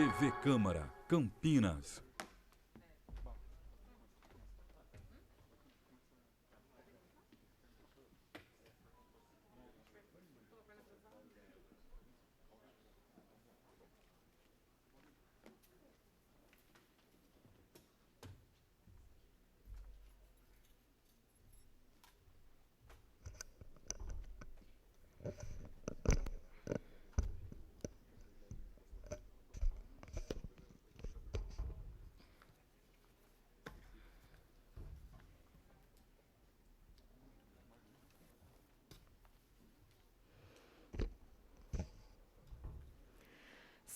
TV Câmara, Campinas.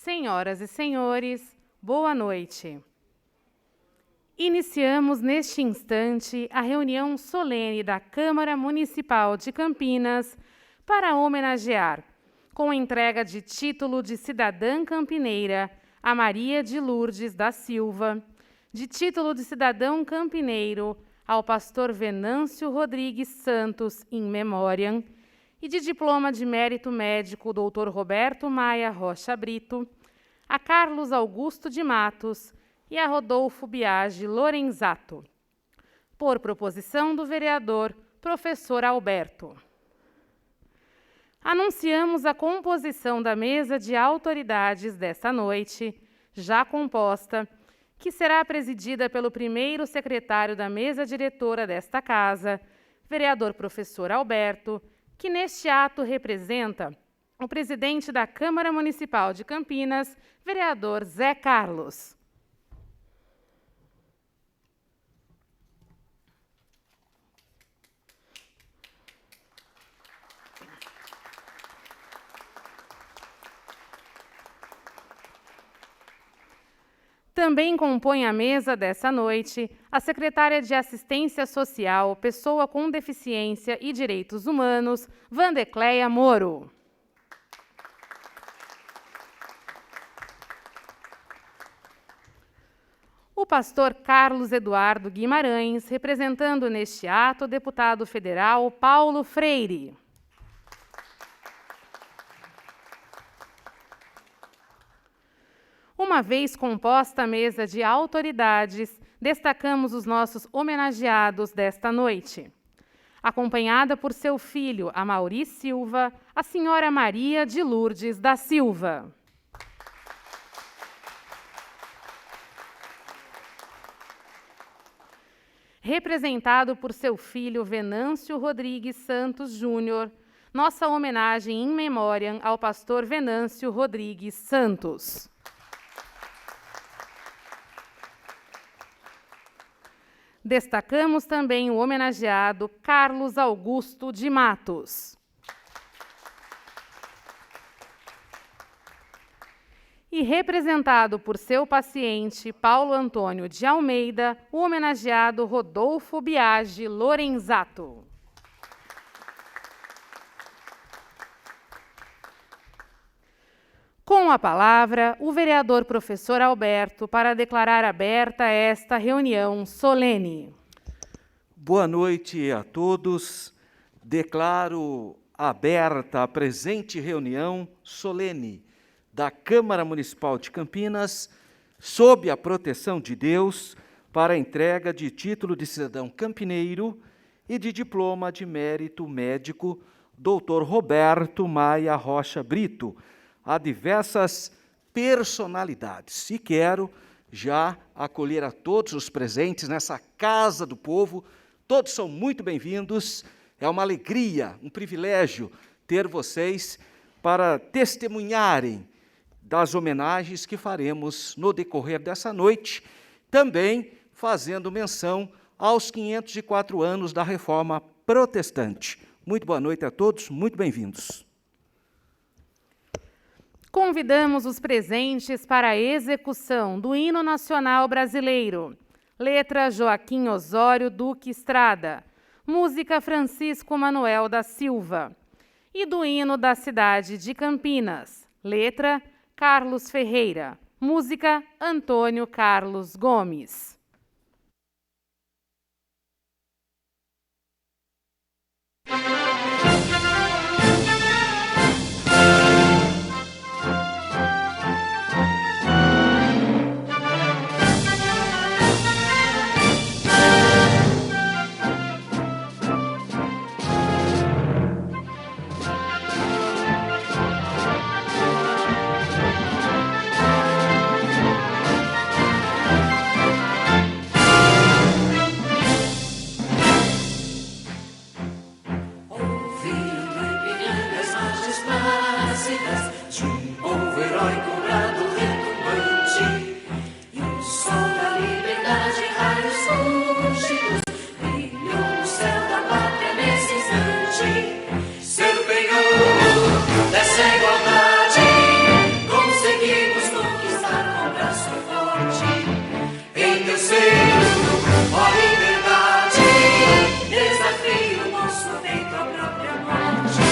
Senhoras e senhores, boa noite. Iniciamos neste instante a reunião solene da Câmara Municipal de Campinas para homenagear, com entrega de título de cidadã campineira, a Maria de Lourdes da Silva, de título de cidadão campineiro ao pastor Venâncio Rodrigues Santos, in memoriam, e de diploma de mérito médico Dr. Roberto Maia Rocha Brito, a Carlos Augusto de Matos e a Rodolfo Biagi Lorenzato, por proposição do vereador professor Alberto. Anunciamos a composição da mesa de autoridades desta noite, já composta, que será presidida pelo primeiro secretário da mesa diretora desta casa, vereador professor Alberto, que neste ato representa o presidente da Câmara Municipal de Campinas, vereador Zé Carlos. Também compõe a mesa dessa noite a secretária de Assistência Social, Pessoa com Deficiência e Direitos Humanos, Vandecleia Moro. O pastor Carlos Eduardo Guimarães, representando neste ato o deputado federal Paulo Freire. Uma vez composta a mesa de autoridades, destacamos os nossos homenageados desta noite. Acompanhada por seu filho, Amaury Silva, a senhora Maria de Lourdes da Silva. Representado por seu filho, Venâncio Rodrigues Santos Júnior, nossa homenagem in memoriam ao pastor Venâncio Rodrigues Santos. Destacamos também o homenageado Carlos Augusto de Matos. E representado por seu paciente, Paulo Antônio de Almeida, o homenageado Rodolfo Biagi Lorenzato. Com a palavra, o vereador professor Alberto para declarar aberta esta reunião solene. Boa noite a todos. Declaro aberta a presente reunião solene da Câmara Municipal de Campinas, sob a proteção de Deus, para a entrega de título de cidadão campineiro e de diploma de mérito médico Dr. Roberto Maia Rocha Brito, a diversas personalidades. E quero já acolher a todos os presentes nessa Casa do Povo. Todos são muito bem-vindos. É uma alegria, um privilégio ter vocês para testemunharem das homenagens que faremos no decorrer dessa noite, também fazendo menção aos 504 anos da Reforma Protestante. Muito boa noite a todos, muito bem-vindos. Convidamos os presentes para a execução do Hino Nacional Brasileiro. Letra Joaquim Osório Duque Estrada. Música Francisco Manuel da Silva. E do Hino da cidade de Campinas. Letra Carlos Ferreira. Música Antônio Carlos Gomes. Seu penhor dessa igualdade, conseguimos conquistar com braço forte. Em teu seio, ó liberdade, desafio nosso peito à própria morte.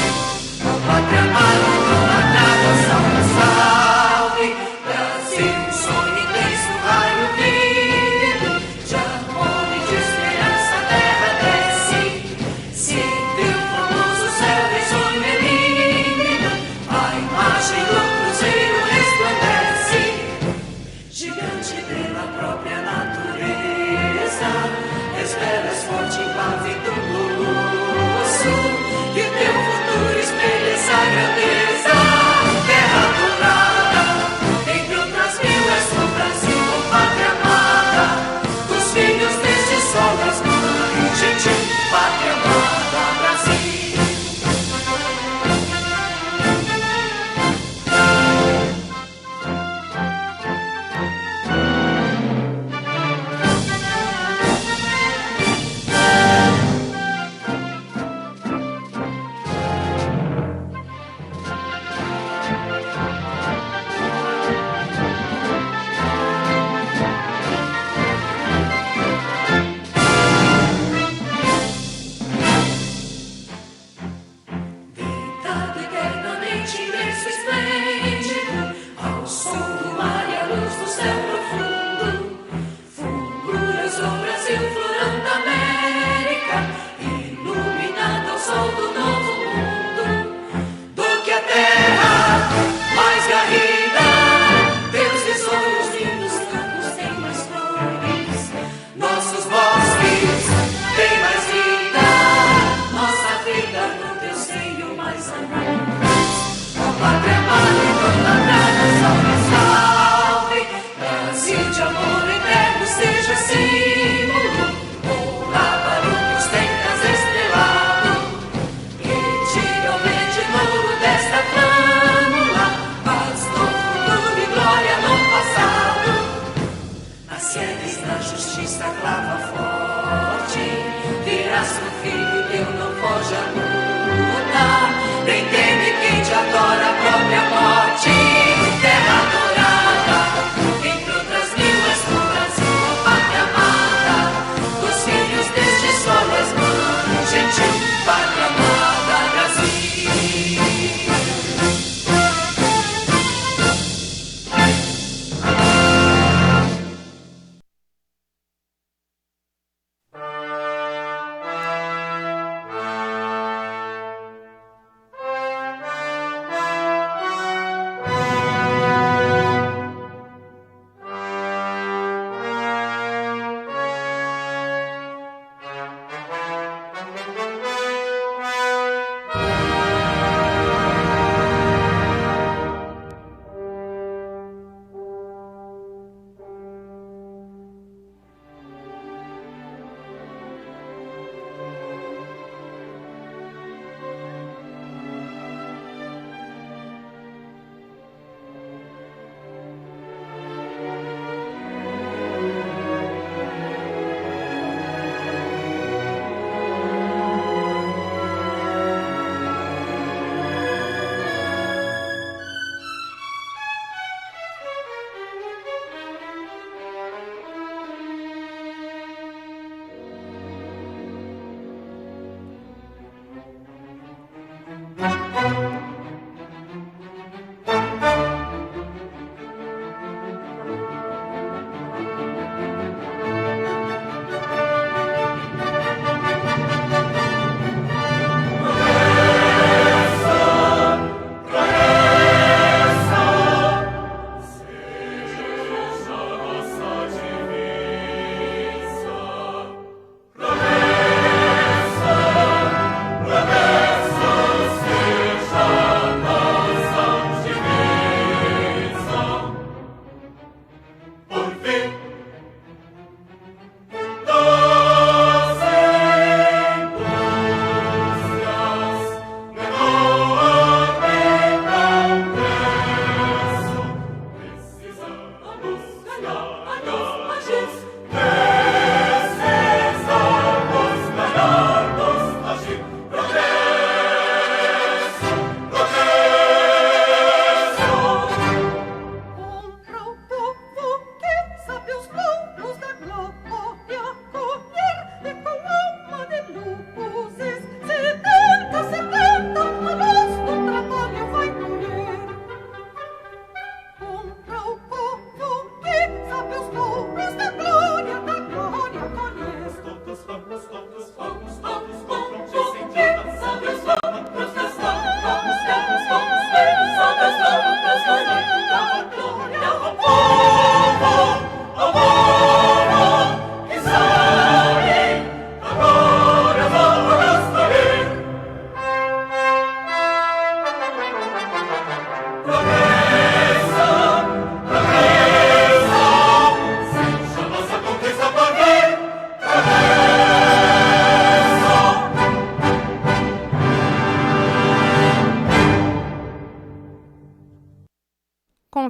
Ó pátria amada, idolatrada, salve, salve, Brasil, sonho intenso, raio vívido, de amor e de esperança, terra desce. Se teu famoso céu risonho é límpido, a imagem do cruzeiro resplandece. Gigante pela própria natureza, esperas forte, impávido, glorioso, que teu futuro espelha essa grandeza. Terra dourada, entre outras mil és o Brasil, ó pátria amada, dos filhos deste sol das mães, gentil, pátria amada, Brasil. Deitado eternamente imenso, esplêndido, ao som do mar e à luz do céu profundo, fulguras o Brasil, florão da América, iluminado ao sol do novo mundo. Do que a terra mais garrida, teus tesouros lindos campos têm mais flores, nossos bosques têm mais vida, nossa vida no teu seio mais amor. Ó pátria amada, idolatrada, salve, salve, Brasil de amor eterno seja símbolo, honra barulhos tentas estrelado, retira o verde louro desta flâmula, paz no futuro e glória no passado. As sienes da justiça clava forte, virás pro filho teu, não foge a luta, nem teme quem te adora a própria morte. Terra dourada, entre outras mil és tu Brasil, ó pátria amada, dos filhos deste sol és mãe, gentil, pátria amada, Brasil.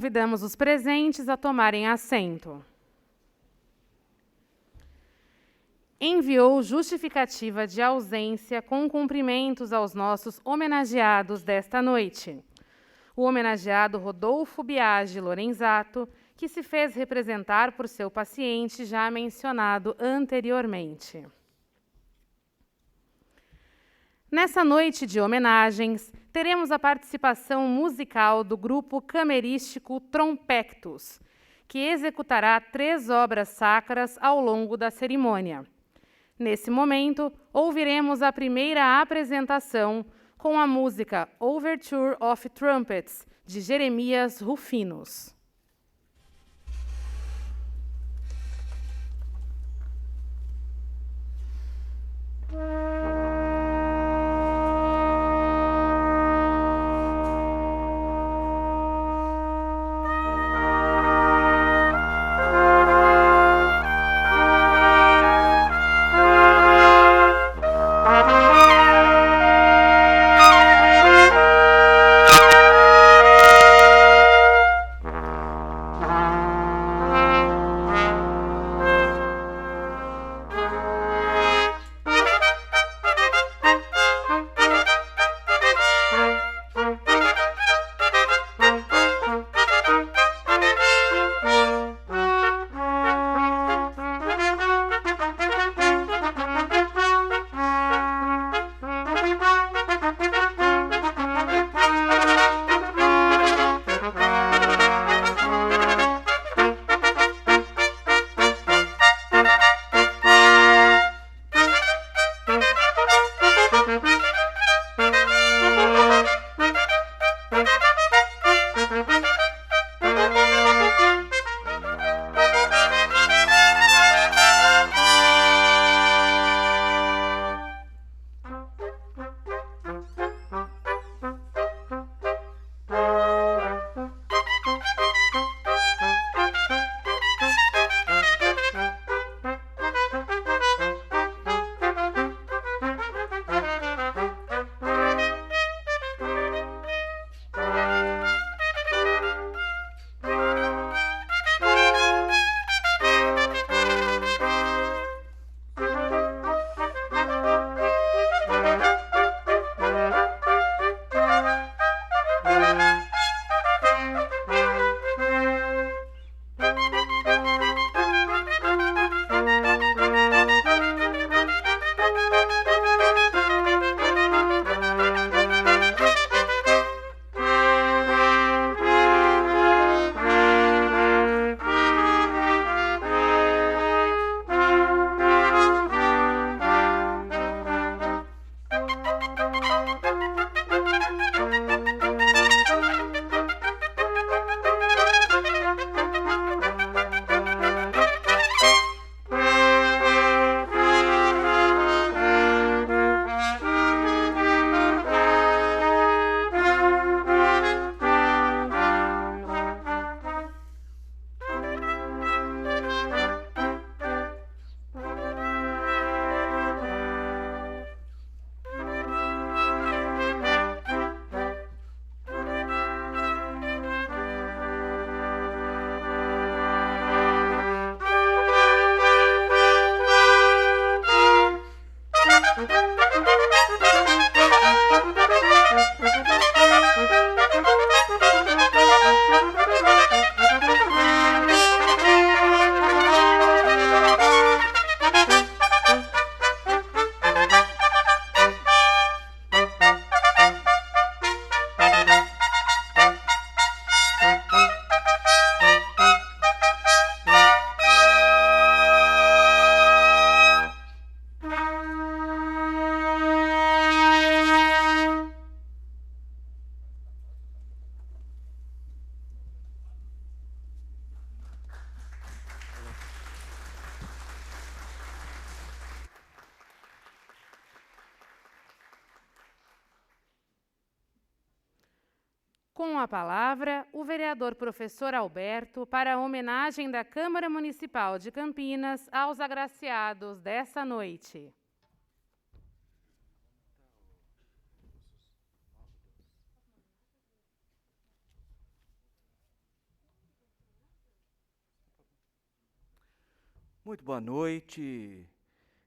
convidamos os presentes a tomarem assento. Enviou justificativa de ausência com cumprimentos aos nossos homenageados desta noite. O homenageado Rodolfo Biagi Lorenzato, que se fez representar por seu paciente já mencionado anteriormente. Nessa noite de homenagens, teremos a participação musical do grupo camerístico Trompectus, que executará 3 obras sacras ao longo da cerimônia. Nesse momento, ouviremos a primeira apresentação com a música Overture of Trumpets, de Jeremias Rufinos. Com a palavra, o vereador professor Alberto, para a homenagem da Câmara Municipal de Campinas aos agraciados dessa noite. Muito boa noite.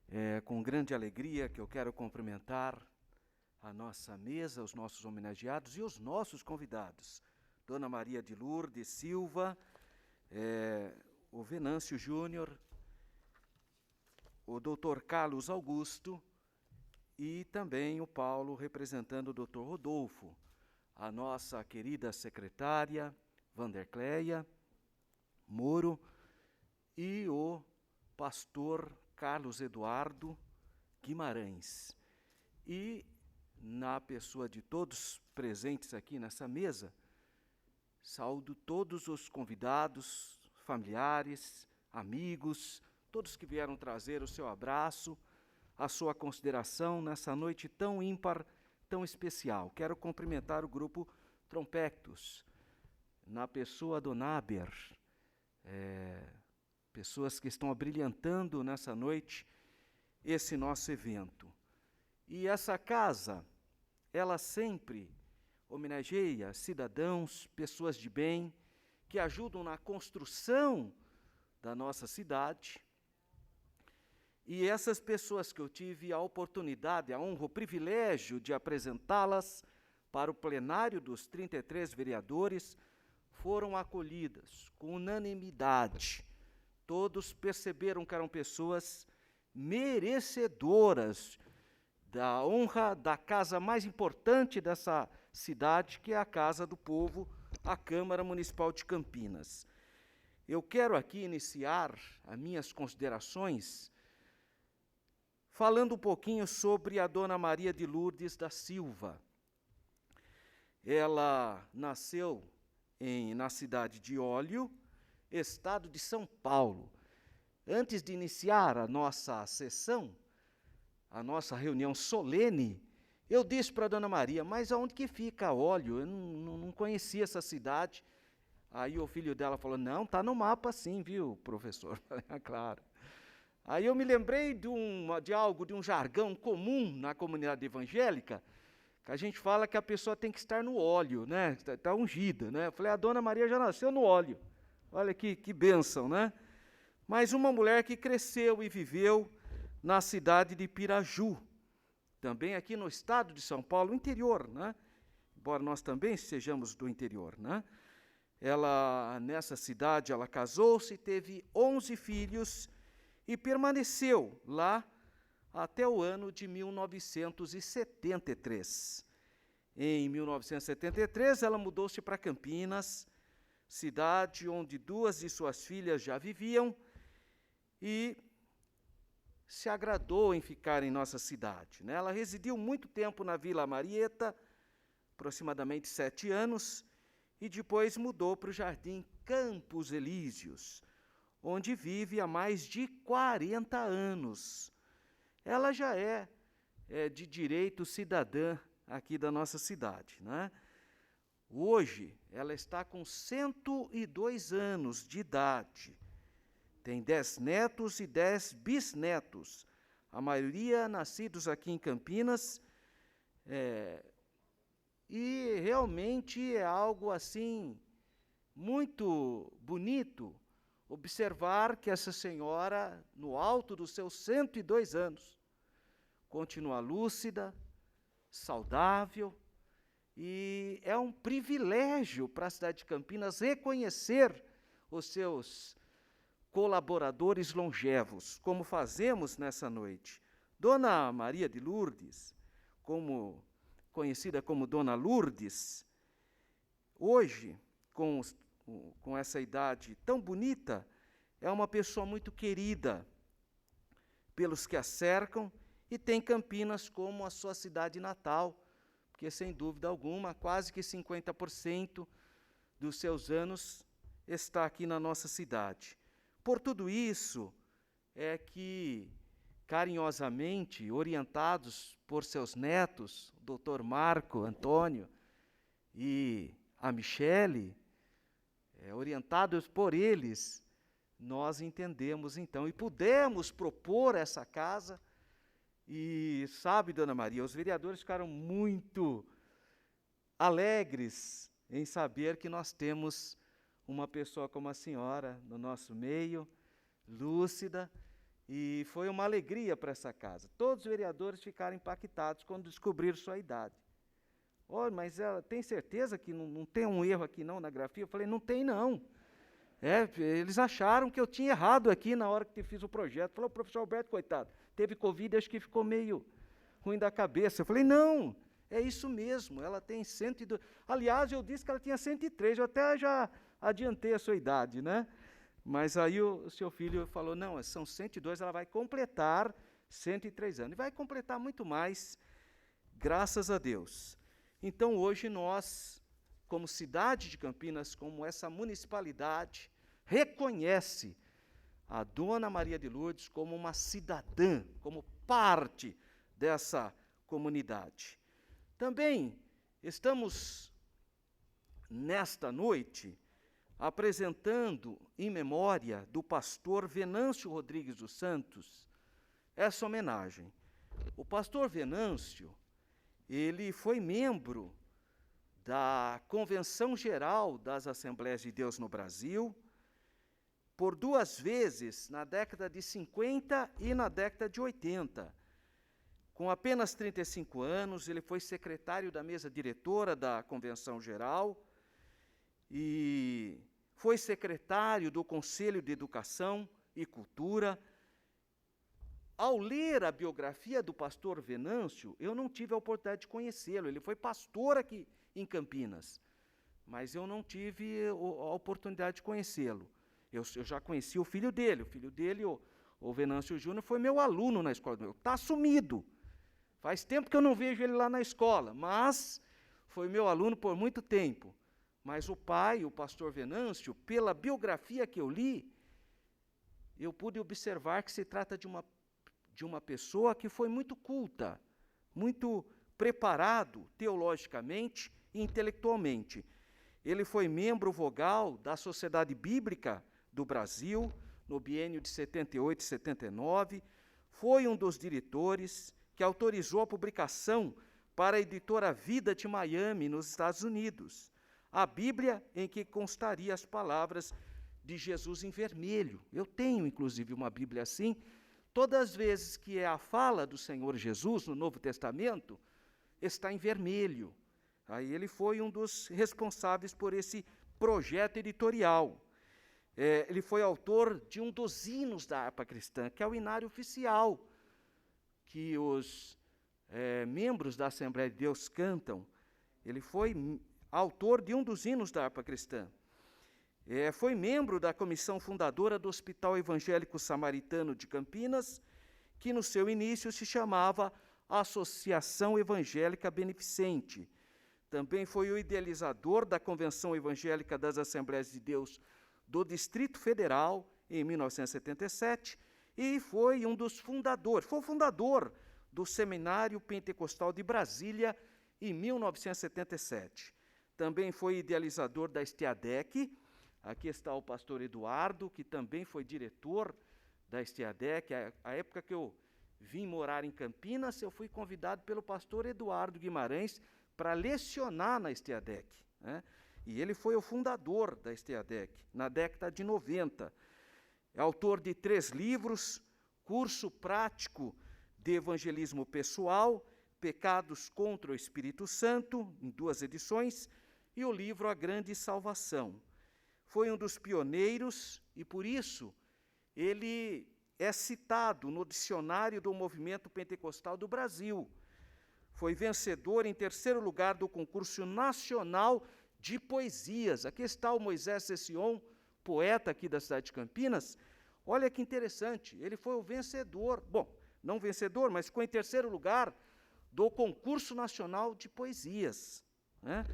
É com grande alegria que eu quero cumprimentar a nossa mesa, os nossos homenageados e os nossos convidados. Dona Maria de Lourdes Silva, o Venâncio Júnior, o doutor Carlos Augusto e também o Paulo, representando o doutor Rodolfo, a nossa querida secretária, Vandercleia Moro, e o pastor Carlos Eduardo Guimarães. E, na pessoa de todos presentes aqui nessa mesa, saúdo todos os convidados, familiares, amigos, todos que vieram trazer o seu abraço, a sua consideração nessa noite tão ímpar, tão especial. Quero cumprimentar o grupo Trompectus, na pessoa do Naber, pessoas que estão abrilhantando nessa noite esse nosso evento. E essa casa, ela sempre homenageia cidadãos, pessoas de bem, que ajudam na construção da nossa cidade. E essas pessoas que eu tive a oportunidade, a honra, o privilégio de apresentá-las para o plenário dos 33 vereadores, foram acolhidas com unanimidade. Todos perceberam que eram pessoas merecedoras da honra da casa mais importante dessa cidade, que é a Casa do Povo, a Câmara Municipal de Campinas. Eu quero aqui iniciar as minhas considerações falando um pouquinho sobre a Dona Maria de Lourdes da Silva. Ela nasceu na cidade de Óleo, estado de São Paulo. Antes de iniciar a nossa sessão, a nossa reunião solene, eu disse para a Dona Maria, mas aonde que fica Óleo? Eu não conhecia essa cidade. Aí o filho dela falou, não, está no mapa sim, viu, professor? É claro. Aí eu me lembrei de um jargão comum na comunidade evangélica, que a gente fala que a pessoa tem que estar no óleo, né? Está ungida, né? Eu falei, a Dona Maria já nasceu no óleo. Olha que bênção, né? Mas uma mulher que cresceu e viveu na cidade de Piraju, também aqui no estado de São Paulo, interior, né? Embora nós também sejamos do interior, né? Ela, nessa cidade, ela casou-se, teve 11 filhos e permaneceu lá até o ano de 1973. Em 1973, ela mudou-se para Campinas, cidade onde 2 de suas filhas já viviam, e se agradou em ficar em nossa cidade, né? Ela residiu muito tempo na Vila Marieta, aproximadamente 7 anos, e depois mudou para o Jardim Campos Elíseos, onde vive há mais de 40 anos. Ela já é de direito cidadã aqui da nossa cidade, né? Hoje, ela está com 102 anos de idade. Tem 10 netos e 10 bisnetos, a maioria nascidos aqui em Campinas, e realmente é algo assim muito bonito observar que essa senhora, no alto dos seus 102 anos, continua lúcida, saudável, e é um privilégio para a cidade de Campinas reconhecer os seus colaboradores longevos, como fazemos nessa noite. Dona Maria de Lourdes, conhecida como Dona Lourdes, hoje, com essa idade tão bonita, é uma pessoa muito querida pelos que a cercam e tem Campinas como a sua cidade natal, porque, sem dúvida alguma, quase que 50% dos seus anos está aqui na nossa cidade. Por tudo isso, é que, carinhosamente, orientados por seus netos, o doutor Marco Antônio e a Michele, orientados por eles, nós entendemos então e pudemos propor essa casa. E sabe, Dona Maria, os vereadores ficaram muito alegres em saber que nós temos uma pessoa como a senhora no nosso meio, lúcida, e foi uma alegria para essa casa. Todos os vereadores ficaram impactados quando descobriram sua idade. Oh, mas ela tem certeza que não tem um erro aqui não na grafia? Eu falei, não tem não. Eles acharam que eu tinha errado aqui na hora que fiz o projeto. Falou, o professor Alberto, coitado, teve Covid, acho que ficou meio ruim da cabeça. Eu falei, não, é isso mesmo, ela tem 102. Aliás, eu disse que ela tinha 103, eu até já adiantei a sua idade, né? Mas aí o seu filho falou, não, são 102, ela vai completar 103 anos. E vai completar muito mais, graças a Deus. Então, hoje nós, como cidade de Campinas, como essa municipalidade, reconhece a Dona Maria de Lourdes como uma cidadã, como parte dessa comunidade. Também estamos, nesta noite, apresentando em memória do pastor Venâncio Rodrigues dos Santos essa homenagem. O pastor Venâncio, ele foi membro da Convenção Geral das Assembleias de Deus no Brasil, por 2 vezes, na década de 50 e na década de 80. Com apenas 35 anos, ele foi secretário da mesa diretora da Convenção Geral e foi secretário do Conselho de Educação e Cultura. Ao ler a biografia do pastor Venâncio, eu não tive a oportunidade de conhecê-lo. Ele foi pastor aqui em Campinas, mas eu não tive a oportunidade de conhecê-lo. Eu já conheci o filho dele. O filho dele, o Venâncio Júnior, foi meu aluno na escola. Está sumido. Faz tempo que eu não vejo ele lá na escola, mas foi meu aluno por muito tempo. Mas o pai, o pastor Venâncio, pela biografia que eu li, eu pude observar que se trata de uma pessoa que foi muito culta, muito preparado teologicamente e intelectualmente. Ele foi membro vogal da Sociedade Bíblica do Brasil, no biênio de 78 e 79, foi um dos diretores que autorizou a publicação para a editora Vida de Miami, nos Estados Unidos, a Bíblia em que constaria as palavras de Jesus em vermelho. Eu tenho, inclusive, uma Bíblia assim. Todas as vezes que é a fala do Senhor Jesus no Novo Testamento, está em vermelho. Aí ele foi um dos responsáveis por esse projeto editorial. Ele foi autor de um dos hinos da harpa cristã, que é o hinário oficial, que os membros da Assembleia de Deus cantam. Ele foi autor de um dos hinos da harpa cristã. Foi membro da comissão fundadora do Hospital Evangélico Samaritano de Campinas, que no seu início se chamava Associação Evangélica Beneficente. Também foi o idealizador da Convenção Evangélica das Assembleias de Deus do Distrito Federal, em 1977, e foi um dos fundadores, foi o fundador do Seminário Pentecostal de Brasília, em 1977. Também foi idealizador da Estiadec. Aqui está o pastor Eduardo, que também foi diretor da Estiadec. A época que eu vim morar em Campinas, eu fui convidado pelo pastor Eduardo Guimarães para lecionar na Estiadec, né? E ele foi o fundador da Estiadec, na década de 90. É autor de 3 livros, Curso Prático de Evangelismo Pessoal, Pecados contra o Espírito Santo, em 2 edições, e o livro A Grande Salvação. Foi um dos pioneiros e, por isso, ele é citado no dicionário do Movimento Pentecostal do Brasil. Foi vencedor em 3º lugar do concurso nacional de poesias. Aqui está o Moisés Cession, poeta aqui da cidade de Campinas. Olha que interessante, ele foi o vencedor, bom, não vencedor, mas ficou em 3º lugar do concurso nacional de poesias, né,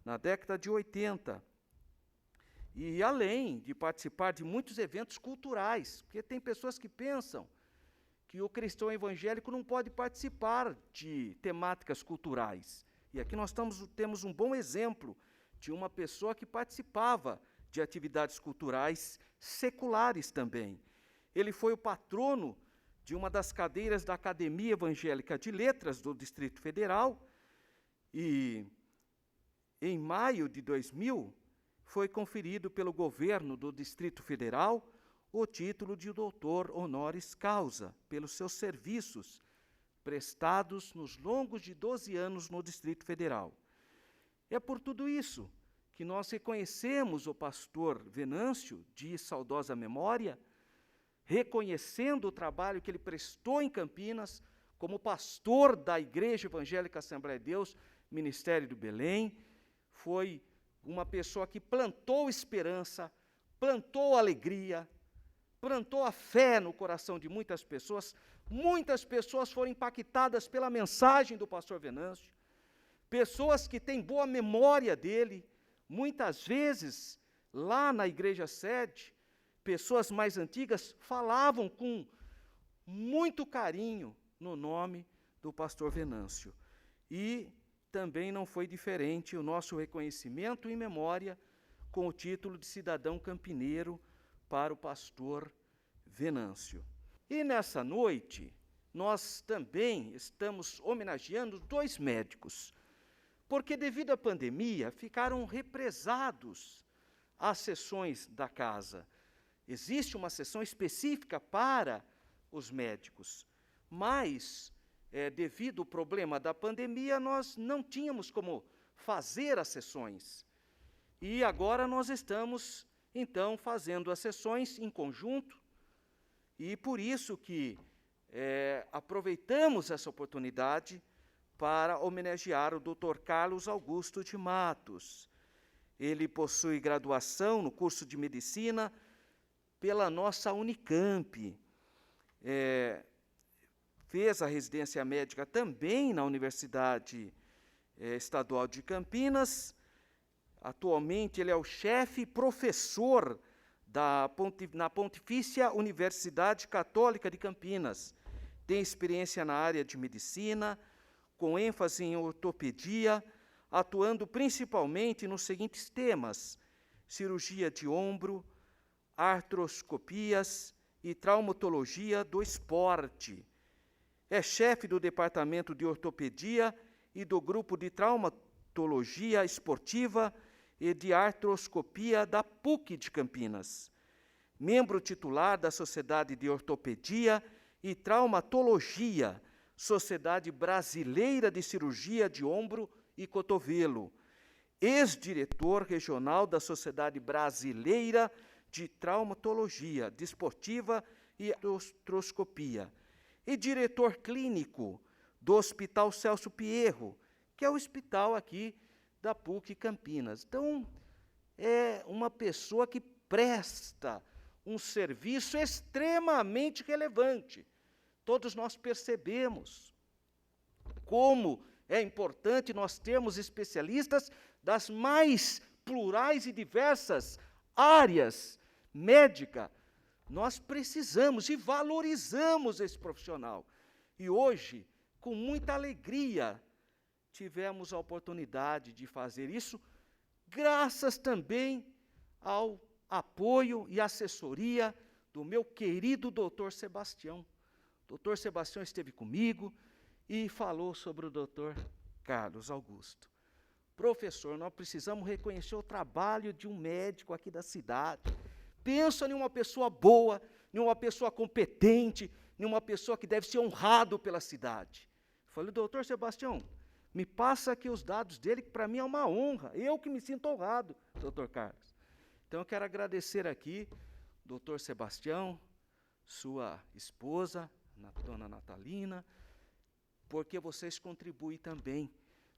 na década de 80. E além de participar de muitos eventos culturais, porque tem pessoas que pensam que o cristão evangélico não pode participar de temáticas culturais. E aqui nós temos um bom exemplo de uma pessoa que participava de atividades culturais seculares também. Ele foi o patrono de uma das cadeiras da Academia Evangélica de Letras do Distrito Federal e, em maio de 2000, foi conferido pelo governo do Distrito Federal o título de doutor honoris causa, pelos seus serviços prestados nos longos de 12 anos no Distrito Federal. É por tudo isso que nós reconhecemos o pastor Venâncio, de saudosa memória, reconhecendo o trabalho que ele prestou em Campinas, como pastor da Igreja Evangélica Assembleia de Deus, Ministério do Belém. Foi uma pessoa que plantou esperança, plantou alegria, plantou a fé no coração de muitas pessoas. Muitas pessoas foram impactadas pela mensagem do pastor Venâncio, pessoas que têm boa memória dele, muitas vezes, lá na igreja sede, pessoas mais antigas falavam com muito carinho no nome do pastor Venâncio. E também não foi diferente o nosso reconhecimento em memória com o título de cidadão campineiro para o pastor Venâncio. E nessa noite, nós também estamos homenageando 2 médicos, porque devido à pandemia ficaram represados as sessões da casa. Existe uma sessão específica para os médicos, mas, devido ao problema da pandemia, nós não tínhamos como fazer as sessões. E agora nós estamos, então, fazendo as sessões em conjunto, e por isso que aproveitamos essa oportunidade para homenagear o Dr. Carlos Augusto de Matos. Ele possui graduação no curso de Medicina pela nossa Unicamp. Fez a residência médica também na Universidade Estadual de Campinas. Atualmente ele é o chefe professor na Pontifícia Universidade Católica de Campinas. Tem experiência na área de medicina, com ênfase em ortopedia, atuando principalmente nos seguintes temas: cirurgia de ombro, artroscopias e traumatologia do esporte. É chefe do Departamento de Ortopedia e do Grupo de Traumatologia Esportiva e de Artroscopia da PUC de Campinas. Membro titular da Sociedade de Ortopedia e Traumatologia, Sociedade Brasileira de Cirurgia de Ombro e Cotovelo. Ex-diretor regional da Sociedade Brasileira de Traumatologia Desportiva e Artroscopia. E diretor clínico do Hospital Celso Pierro, que é o hospital aqui da PUC Campinas. Então, é uma pessoa que presta um serviço extremamente relevante. Todos nós percebemos como é importante nós termos especialistas das mais plurais e diversas áreas médicas. Nós precisamos e valorizamos esse profissional. E hoje, com muita alegria, tivemos a oportunidade de fazer isso, graças também ao apoio e assessoria do meu querido doutor Sebastião. O doutor Sebastião esteve comigo e falou sobre o doutor Carlos Augusto. Professor, nós precisamos reconhecer o trabalho de um médico aqui da cidade. Pensa em uma pessoa boa, em uma pessoa competente, em uma pessoa que deve ser honrado pela cidade. Eu falei, doutor Sebastião, me passa aqui os dados dele, que para mim é uma honra. Eu que me sinto honrado, doutor Carlos. Então, eu quero agradecer aqui, doutor Sebastião, sua esposa, dona Natalina, porque vocês contribuem também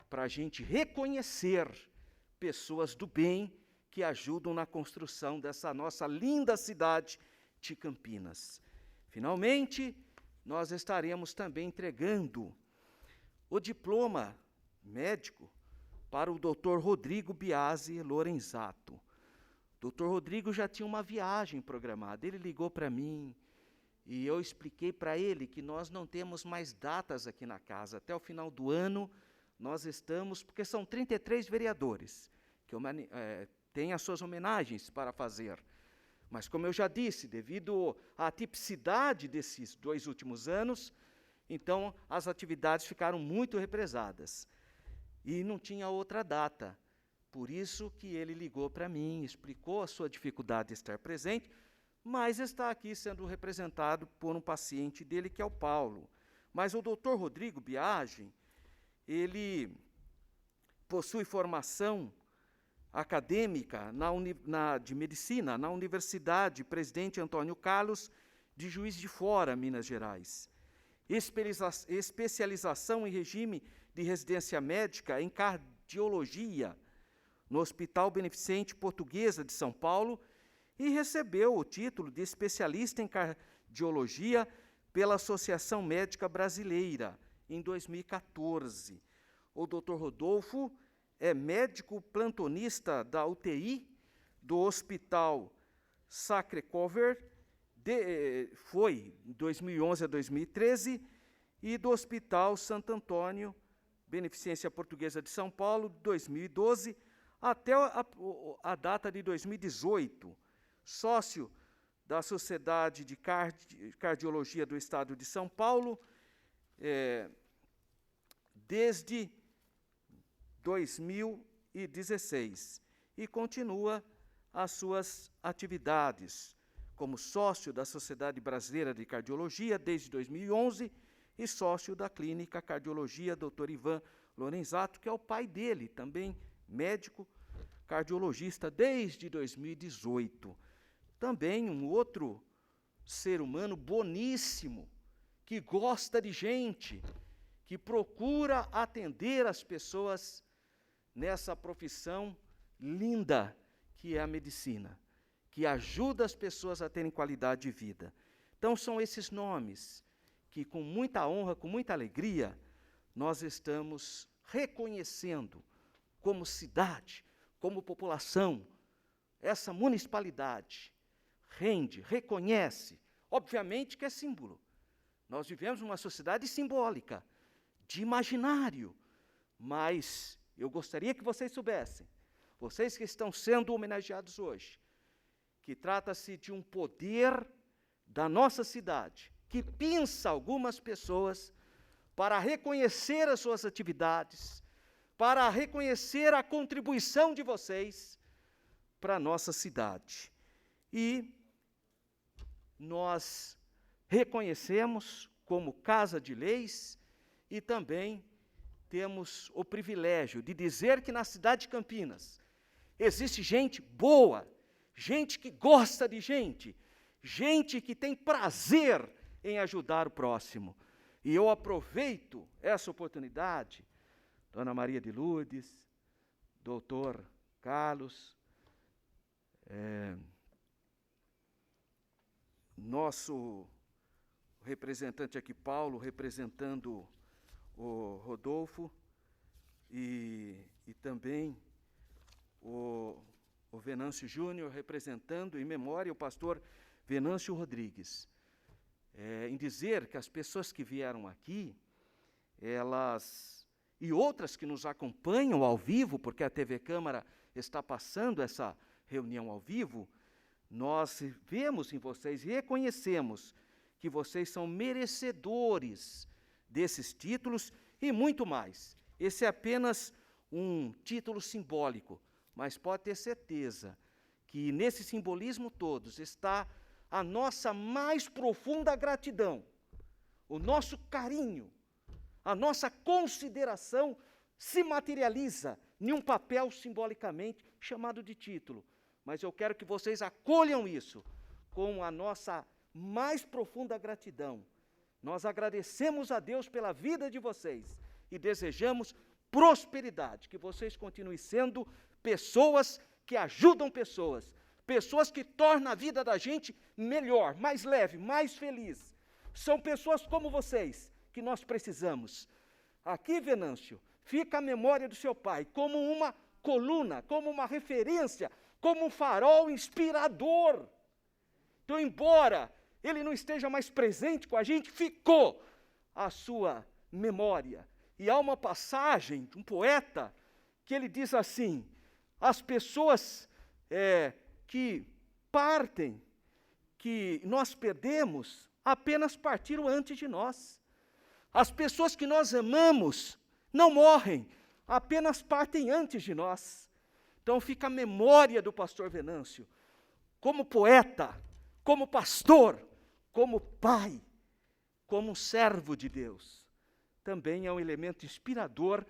para a gente reconhecer pessoas do bem que ajudam na construção dessa nossa linda cidade de Campinas. Finalmente, nós estaremos também entregando o diploma médico para o Dr. Rodrigo Biasi Lorenzato. O Dr. Rodrigo já tinha uma viagem programada. Ele ligou para mim e eu expliquei para ele que nós não temos mais datas aqui na casa. Até o final do ano, nós estamos, porque são 33 vereadores, que têm as suas homenagens para fazer. Mas, como eu já disse, devido à tipicidade desses 2 últimos anos, então as atividades ficaram muito represadas. E não tinha outra data. Por isso que ele ligou para mim, explicou a sua dificuldade de estar presente, mas está aqui sendo representado por um paciente dele, que é o Paulo. Mas o doutor Rodrigo Biagi, ele possui formação acadêmica de medicina na Universidade Presidente Antônio Carlos de Juiz de Fora, Minas Gerais. Especialização em regime de residência médica em cardiologia no Hospital Beneficente Portuguesa de São Paulo e recebeu o título de especialista em cardiologia pela Associação Médica Brasileira em 2014. O Dr. Rodolfo é médico plantonista da UTI do Hospital Sacré-Cœur, foi de 2011 a 2013, e do Hospital Santo Antônio, Beneficência Portuguesa de São Paulo, de 2012 até a data de 2018. Sócio da Sociedade de Cardiologia do Estado de São Paulo, desde 2016, e continua as suas atividades como sócio da Sociedade Brasileira de Cardiologia desde 2011 e sócio da Clínica Cardiologia Dr. Ivan Lorenzato, que é o pai dele, também médico cardiologista desde 2018. Também um outro ser humano boníssimo, que gosta de gente, que procura atender as pessoas nessa profissão linda que é a medicina, que ajuda as pessoas a terem qualidade de vida. Então, são esses nomes que, com muita honra, com muita alegria, nós estamos reconhecendo como cidade, como população, essa municipalidade reconhece, obviamente que é símbolo. Nós vivemos numa sociedade simbólica, de imaginário, mas eu gostaria que vocês soubessem, vocês que estão sendo homenageados hoje, que trata-se de um poder da nossa cidade, que pinça algumas pessoas para reconhecer as suas atividades, para reconhecer a contribuição de vocês para a nossa cidade. E nós reconhecemos como Casa de Leis e também temos o privilégio de dizer que na cidade de Campinas existe gente boa, gente que gosta de gente, gente que tem prazer em ajudar o próximo. E eu aproveito essa oportunidade, Dona Maria de Lourdes, Doutor Carlos, nosso representante aqui, Paulo, representando o Rodolfo, e também o Venâncio Júnior, representando em memória o pastor Venâncio Rodrigues, em dizer que as pessoas que vieram aqui, elas, e outras que nos acompanham ao vivo, porque a TV Câmara está passando essa reunião ao vivo, nós vemos em vocês e reconhecemos que vocês são merecedores desses títulos e muito mais. Esse é apenas um título simbólico, mas pode ter certeza que nesse simbolismo todos está a nossa mais profunda gratidão, o nosso carinho, a nossa consideração se materializa em um papel simbolicamente chamado de título. Mas eu quero que vocês acolham isso com a nossa mais profunda gratidão. Nós agradecemos a Deus pela vida de vocês e desejamos prosperidade, que vocês continuem sendo pessoas que ajudam pessoas, pessoas que tornam a vida da gente melhor, mais leve, mais feliz. São pessoas como vocês que nós precisamos. Aqui, Venâncio, fica a memória do seu pai como uma coluna, como uma referência, como um farol inspirador. Então, embora ele não esteja mais presente com a gente, ficou a sua memória. E há uma passagem de um poeta que ele diz assim: as pessoas que partem, que nós perdemos, apenas partiram antes de nós. As pessoas que nós amamos não morrem, apenas partem antes de nós. Então fica a memória do pastor Venâncio, como poeta, como pastor, como pai, como um servo de Deus. Também é um elemento inspirador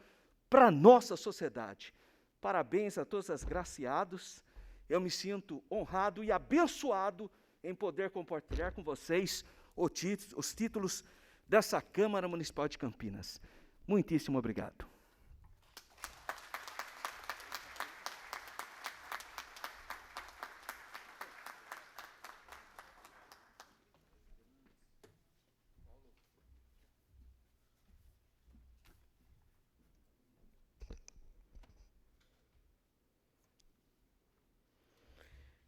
para a nossa sociedade. Parabéns a todos os agraciados. Eu me sinto honrado e abençoado em poder compartilhar com vocês os títulos dessa Câmara Municipal de Campinas. Muitíssimo obrigado.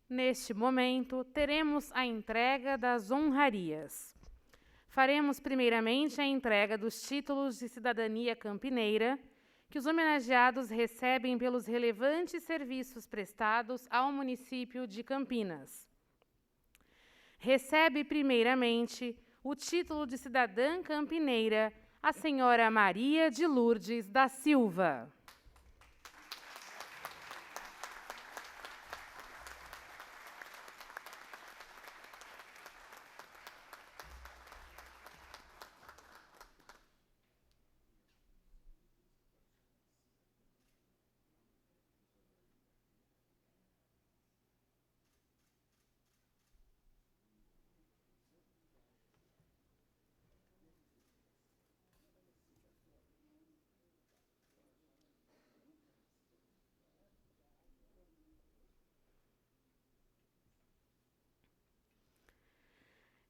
Neste momento, teremos a entrega das honrarias. Faremos primeiramente a entrega dos títulos de cidadania campineira, que os homenageados recebem pelos relevantes serviços prestados ao município de Campinas. Recebe primeiramente o título de cidadã campineira a senhora Maria de Lourdes da Silva.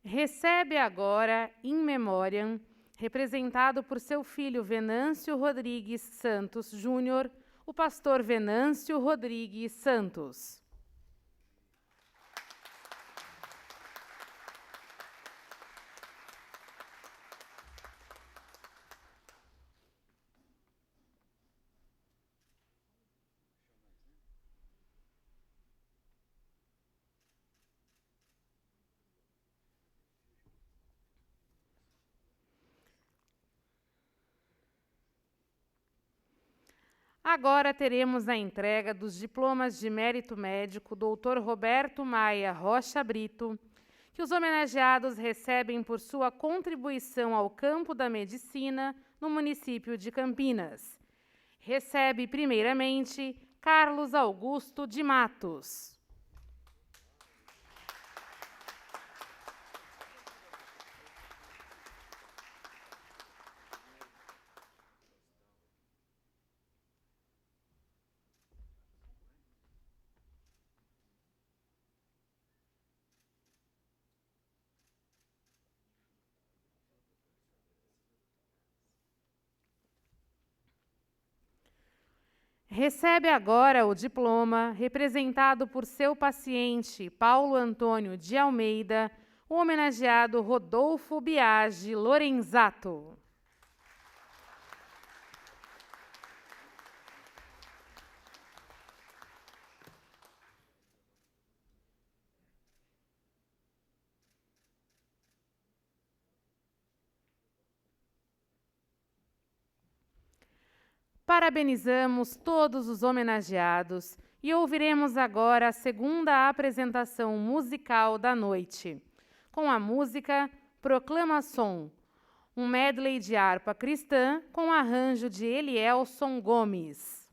Recebe agora, in memoriam, representado por seu filho Venâncio Rodrigues Santos Júnior, o pastor Venâncio Rodrigues Santos. Agora teremos a entrega dos diplomas de mérito médico Dr. Roberto Maia Rocha Brito, que os homenageados recebem por sua contribuição ao campo da medicina no município de Campinas. Recebe, primeiramente, Carlos Augusto de Matos. Recebe agora o diploma, representado por seu paciente, Paulo Antônio de Almeida, o homenageado Rodolfo Biagi Lorenzato. Parabenizamos todos os homenageados e ouviremos agora a segunda apresentação musical da noite, com a música Proclamação, um medley de harpa cristã com arranjo de Elielson Gomes.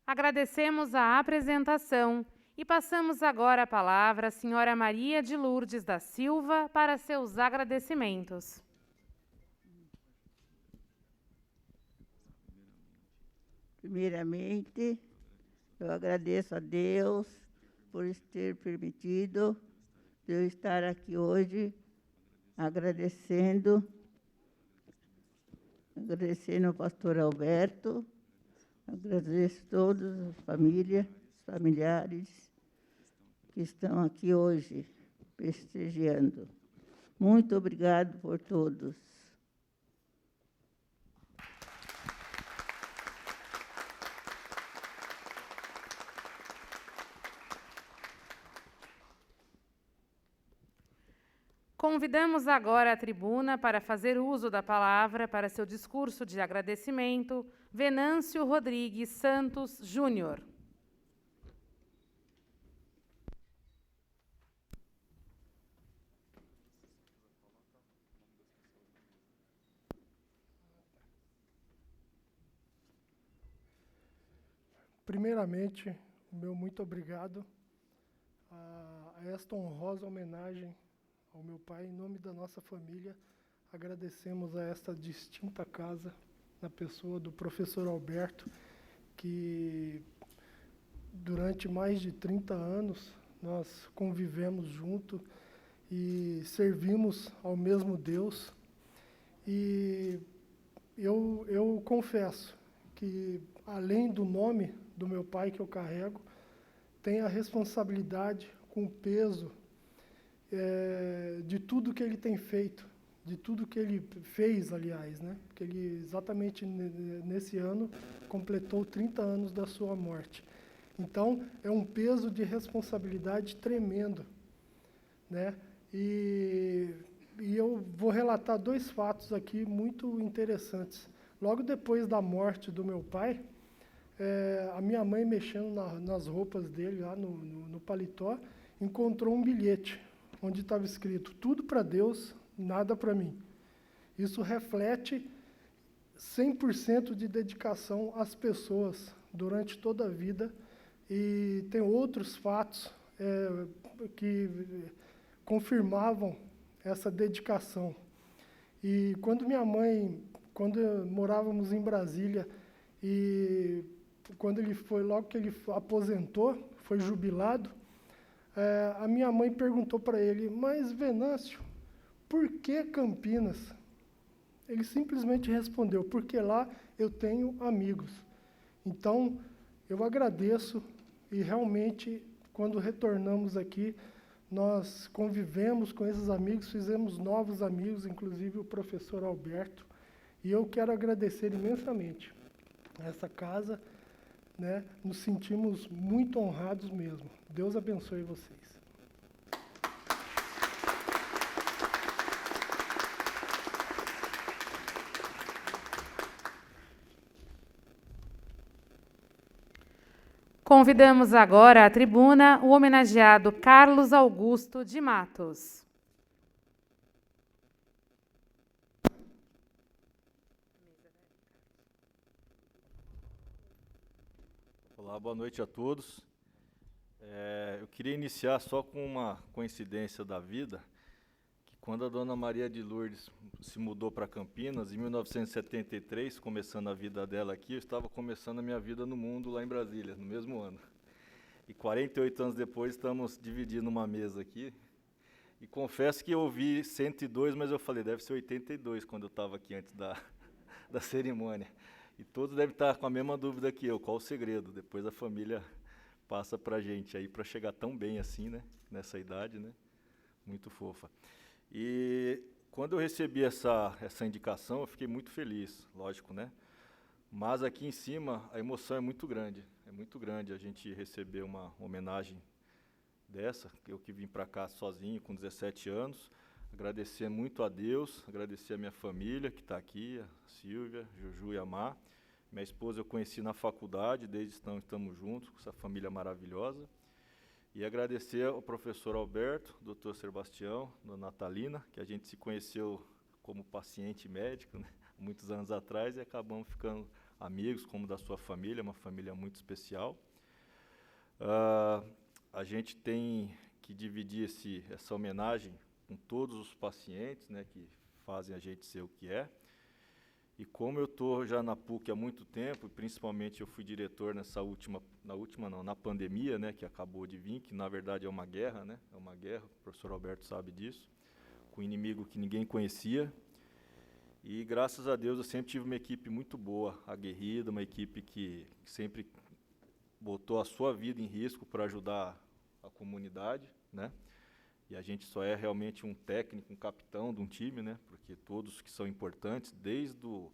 Agradecemos a apresentação e passamos agora a palavra à senhora Maria de Lourdes da Silva para seus agradecimentos. Primeiramente, eu agradeço a Deus por ter permitido eu estar aqui hoje, agradecendo ao pastor Alberto, agradeço a todas as famílias, familiares que estão aqui hoje prestigiando. Muito obrigado por todos. Convidamos agora a tribuna para fazer uso da palavra para seu discurso de agradecimento, Venâncio Rodrigues Santos Júnior. Primeiramente, o meu muito obrigado a esta honrosa homenagem ao meu pai. Em nome da nossa família, agradecemos a esta distinta casa, na pessoa do professor Alberto, que durante mais de 30 anos nós convivemos junto e servimos ao mesmo Deus. E eu confesso que, além do nome do meu pai que eu carrego, tem a responsabilidade com o peso de tudo que ele tem feito, de tudo que ele fez, aliás, né? Porque ele, exatamente nesse ano, completou 30 anos da sua morte. Então, é um peso de responsabilidade tremendo, né? E eu vou relatar 2 fatos aqui muito interessantes. Logo depois da morte do meu pai, a minha mãe, mexendo nas roupas dele, lá no paletó, encontrou um bilhete, onde estava escrito: tudo para Deus, nada para mim. Isso reflete 100% de dedicação às pessoas durante toda a vida. E tem outros fatos que confirmavam essa dedicação. E quando morávamos em Brasília, e logo que ele aposentou, foi jubilado, a minha mãe perguntou para ele: mas, Venâncio, por que Campinas? Ele simplesmente respondeu: porque lá eu tenho amigos. Então, eu agradeço, e realmente, quando retornamos aqui, nós convivemos com esses amigos, fizemos novos amigos, inclusive o professor Alberto, e eu quero agradecer imensamente a essa casa, né? Nos sentimos muito honrados mesmo. Deus abençoe vocês. Convidamos agora à tribuna o homenageado Carlos Augusto de Matos. Olá, boa noite a todos. Eu queria iniciar só com uma coincidência da vida, que quando a dona Maria de Lourdes se mudou para Campinas, em 1973, começando a vida dela aqui, eu estava começando a minha vida no mundo lá em Brasília, no mesmo ano. E 48 anos depois estamos dividindo uma mesa aqui. E confesso que eu ouvi 102, mas eu falei, deve ser 82, quando eu estava aqui antes da cerimônia. E todos devem estar com a mesma dúvida que eu, qual o segredo? Depois a família passa para a gente aí, para chegar tão bem assim, né? Nessa idade, né? Muito fofa. E quando eu recebi essa indicação, eu fiquei muito feliz, lógico, né? Mas aqui em cima, a emoção é muito grande a gente receber uma homenagem dessa, eu que vim para cá sozinho, com 17 anos, agradecer muito a Deus, agradecer a minha família que está aqui, a Silvia, Juju e a Má. Minha esposa eu conheci na faculdade, desde então estamos juntos, com essa família maravilhosa. E agradecer ao professor Alberto, doutor Sebastião, dona Natalina, que a gente se conheceu como paciente médico, né? muitos anos atrás, e acabamos ficando amigos, como da sua família, uma família muito especial. A gente tem que dividir essa homenagem com todos os pacientes, né, que fazem a gente ser o que é. E como eu estou já na PUC há muito tempo, e principalmente eu fui diretor na pandemia, né, que acabou de vir, que na verdade é uma guerra, né, é uma guerra, o professor Alberto sabe disso, com um inimigo que ninguém conhecia. E graças a Deus eu sempre tive uma equipe muito boa, aguerrida, uma equipe que sempre botou a sua vida em risco para ajudar a comunidade, né? E a gente só é realmente um técnico, um capitão de um time, né? Porque todos que são importantes, desde o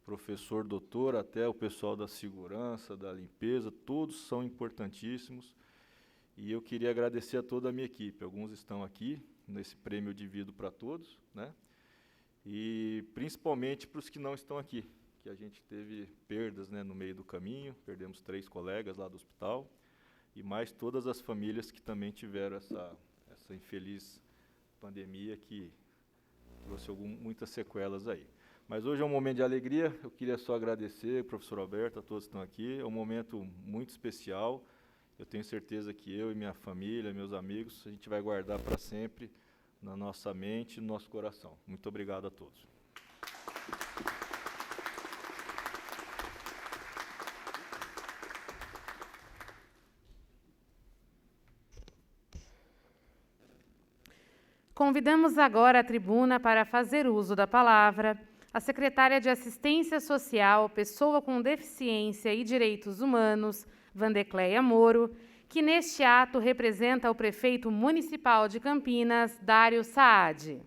professor doutor até o pessoal da segurança, da limpeza, todos são importantíssimos. E eu queria agradecer a toda a minha equipe. Alguns estão aqui, nesse prêmio eu divido para todos, né? E principalmente para os que não estão aqui, que a gente teve perdas, né, no meio do caminho, perdemos 3 colegas lá do hospital, e mais todas as famílias que também tiveram essa infeliz pandemia que trouxe muitas sequelas aí. Mas hoje é um momento de alegria, eu queria só agradecer ao professor Alberto, a todos que estão aqui, é um momento muito especial, eu tenho certeza que eu e minha família, meus amigos, a gente vai guardar para sempre na nossa mente e no nosso coração. Muito obrigado a todos. Convidamos agora a tribuna para fazer uso da palavra a secretária de Assistência Social, Pessoa com Deficiência e Direitos Humanos, Vandecleia Moro, que neste ato representa o prefeito municipal de Campinas, Dário Saad.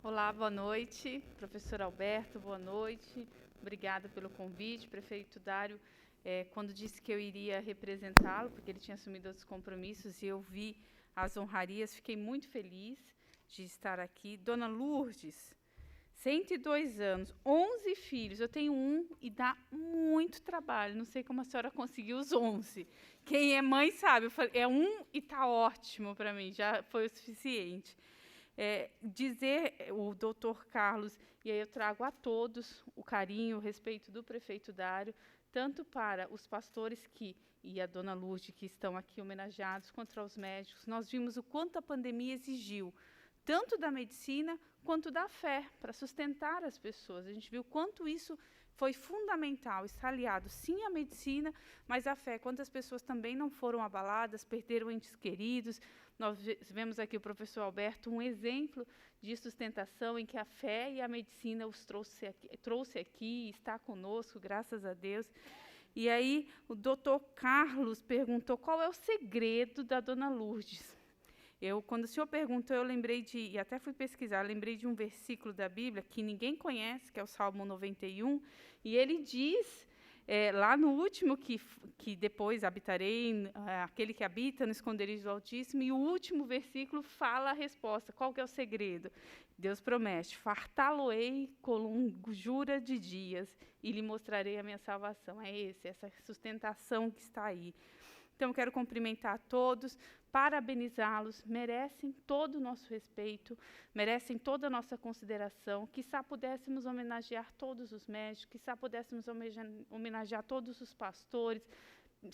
Olá, boa noite. Professor Alberto, boa noite. Obrigada pelo convite. Prefeito Dário, quando disse que eu iria representá-lo, porque ele tinha assumido outros compromissos, e eu vi as honrarias, fiquei muito feliz de estar aqui. Dona Lourdes, 102 anos, 11 filhos, eu tenho um e dá muito trabalho, não sei como a senhora conseguiu os 11. Quem é mãe sabe, eu falei, é um e está ótimo para mim, já foi o suficiente. Dizer o doutor Carlos, e aí eu trago a todos o carinho, o respeito do prefeito Dário, tanto para os pastores e a dona Lourdes, que estão aqui homenageados, quanto aos médicos. Nós vimos o quanto a pandemia exigiu, tanto da medicina quanto da fé, para sustentar as pessoas. A gente viu quanto isso foi fundamental, está aliado sim à medicina, mas à fé. Quantas pessoas também não foram abaladas, perderam entes queridos. Nós vemos aqui o professor Alberto, um exemplo de sustentação em que a fé e a medicina os trouxe aqui, está conosco, graças a Deus. E aí o doutor Carlos perguntou qual é o segredo da dona Lourdes. Quando o senhor perguntou, eu lembrei e até fui pesquisar, lembrei de um versículo da Bíblia que ninguém conhece, que é o Salmo 91, e ele diz, lá no último, que depois habitarei, aquele que habita no esconderijo do Altíssimo, e o último versículo fala a resposta. Qual que é o segredo? Deus promete, fartá-lo-ei com longura de dias, e lhe mostrarei a minha salvação. É essa sustentação que está aí. Então, quero cumprimentar a todos, parabenizá-los, merecem todo o nosso respeito, merecem toda a nossa consideração, quizá pudéssemos homenagear todos os médicos, quizá pudéssemos homenagear todos os pastores,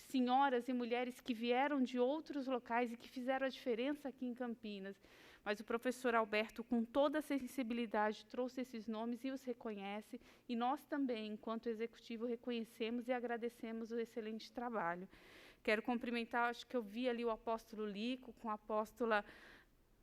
senhoras e mulheres que vieram de outros locais e que fizeram a diferença aqui em Campinas. Mas o professor Alberto, com toda a sensibilidade, trouxe esses nomes e os reconhece, e nós também, enquanto executivo, reconhecemos e agradecemos o excelente trabalho. Quero cumprimentar, acho que eu vi ali o apóstolo Lico, com a apóstola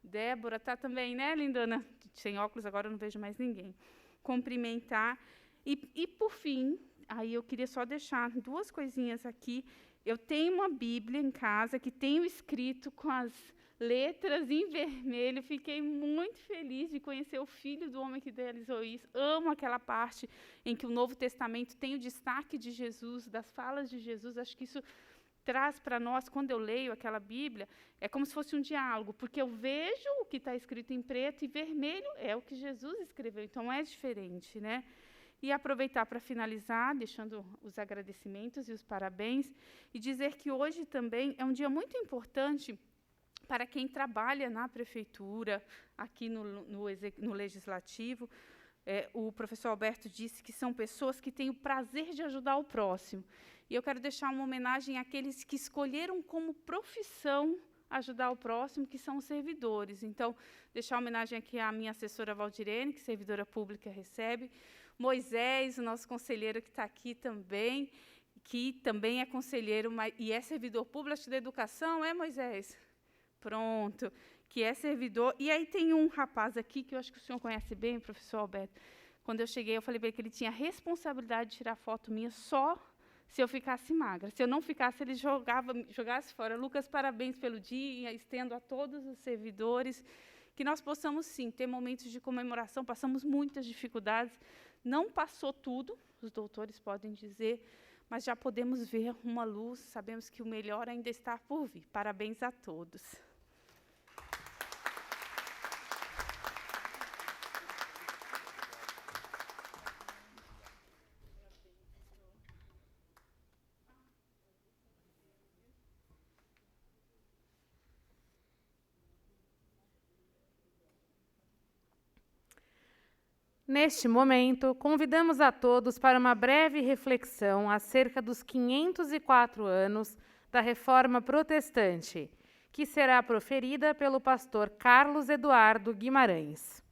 Débora, está também, né, lindona? Sem óculos, agora eu não vejo mais ninguém. Cumprimentar. E por fim, aí eu queria só deixar 2 coisinhas aqui. Eu tenho uma Bíblia em casa que tenho escrito com as letras em vermelho. Fiquei muito feliz de conhecer o filho do homem que idealizou isso. Amo aquela parte em que o Novo Testamento tem o destaque de Jesus, das falas de Jesus. Acho que isso traz para nós, quando eu leio aquela Bíblia, é como se fosse um diálogo, porque eu vejo o que está escrito em preto e vermelho é o que Jesus escreveu, então é diferente, né? E aproveitar para finalizar, deixando os agradecimentos e os parabéns, e dizer que hoje também é um dia muito importante para quem trabalha na prefeitura, aqui no Legislativo. O professor Alberto disse que são pessoas que têm o prazer de ajudar o próximo. E eu quero deixar uma homenagem àqueles que escolheram como profissão ajudar o próximo, que são os servidores. Então, deixar uma homenagem aqui à minha assessora Valdirene, que servidora pública recebe, Moisés, o nosso conselheiro que está aqui também, que também é conselheiro e é servidor público da educação, Moisés? Pronto, que é servidor. E aí tem um rapaz aqui, que eu acho que o senhor conhece bem, o professor Alberto. Quando eu cheguei, eu falei para ele que ele tinha a responsabilidade de tirar foto minha só se eu ficasse magra. Se eu não ficasse, ele jogasse fora. Lucas, parabéns pelo dia, estendo a todos os servidores, que nós possamos, sim, ter momentos de comemoração. Passamos muitas dificuldades, não passou tudo, os doutores podem dizer, mas já podemos ver uma luz, sabemos que o melhor ainda está por vir. Parabéns a todos. Neste momento, convidamos a todos para uma breve reflexão acerca dos 504 anos da Reforma Protestante, que será proferida pelo pastor Carlos Eduardo Guimarães.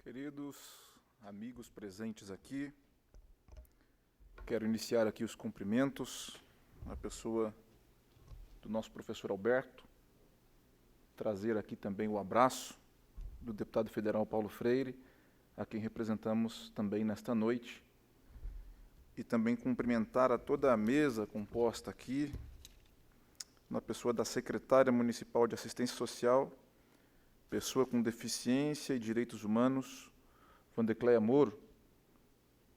Queridos amigos presentes aqui, quero iniciar aqui os cumprimentos na pessoa do nosso professor Alberto, trazer aqui também o abraço do deputado federal Paulo Freire, a quem representamos também nesta noite, e também cumprimentar a toda a mesa composta aqui, na pessoa da secretária municipal de assistência social, pessoa com deficiência e direitos humanos, Vandecleia Moro.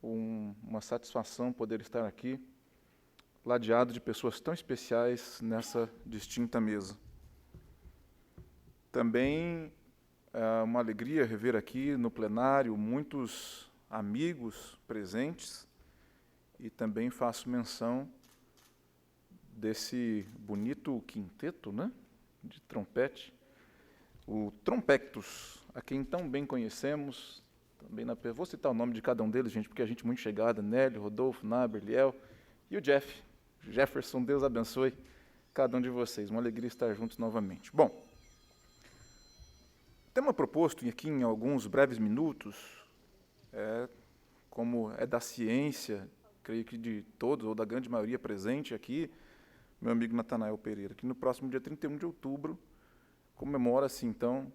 Uma satisfação poder estar aqui, ladeado de pessoas tão especiais nessa distinta mesa. Também é uma alegria rever aqui no plenário muitos amigos presentes, e também faço menção desse bonito quinteto, né, de trompete, o Trompectus, a quem tão bem conhecemos, também vou citar o nome de cada um deles, gente, porque a gente é muito chegada, Nélio, Rodolfo, Naber, Liel, e o Jefferson, Deus abençoe cada um de vocês, uma alegria estar juntos novamente. Bom, o tema proposto aqui em alguns breves minutos, como é da ciência, creio que de todos, ou da grande maioria presente aqui, meu amigo Natanael Pereira, que no próximo dia 31 de outubro, comemora-se, então,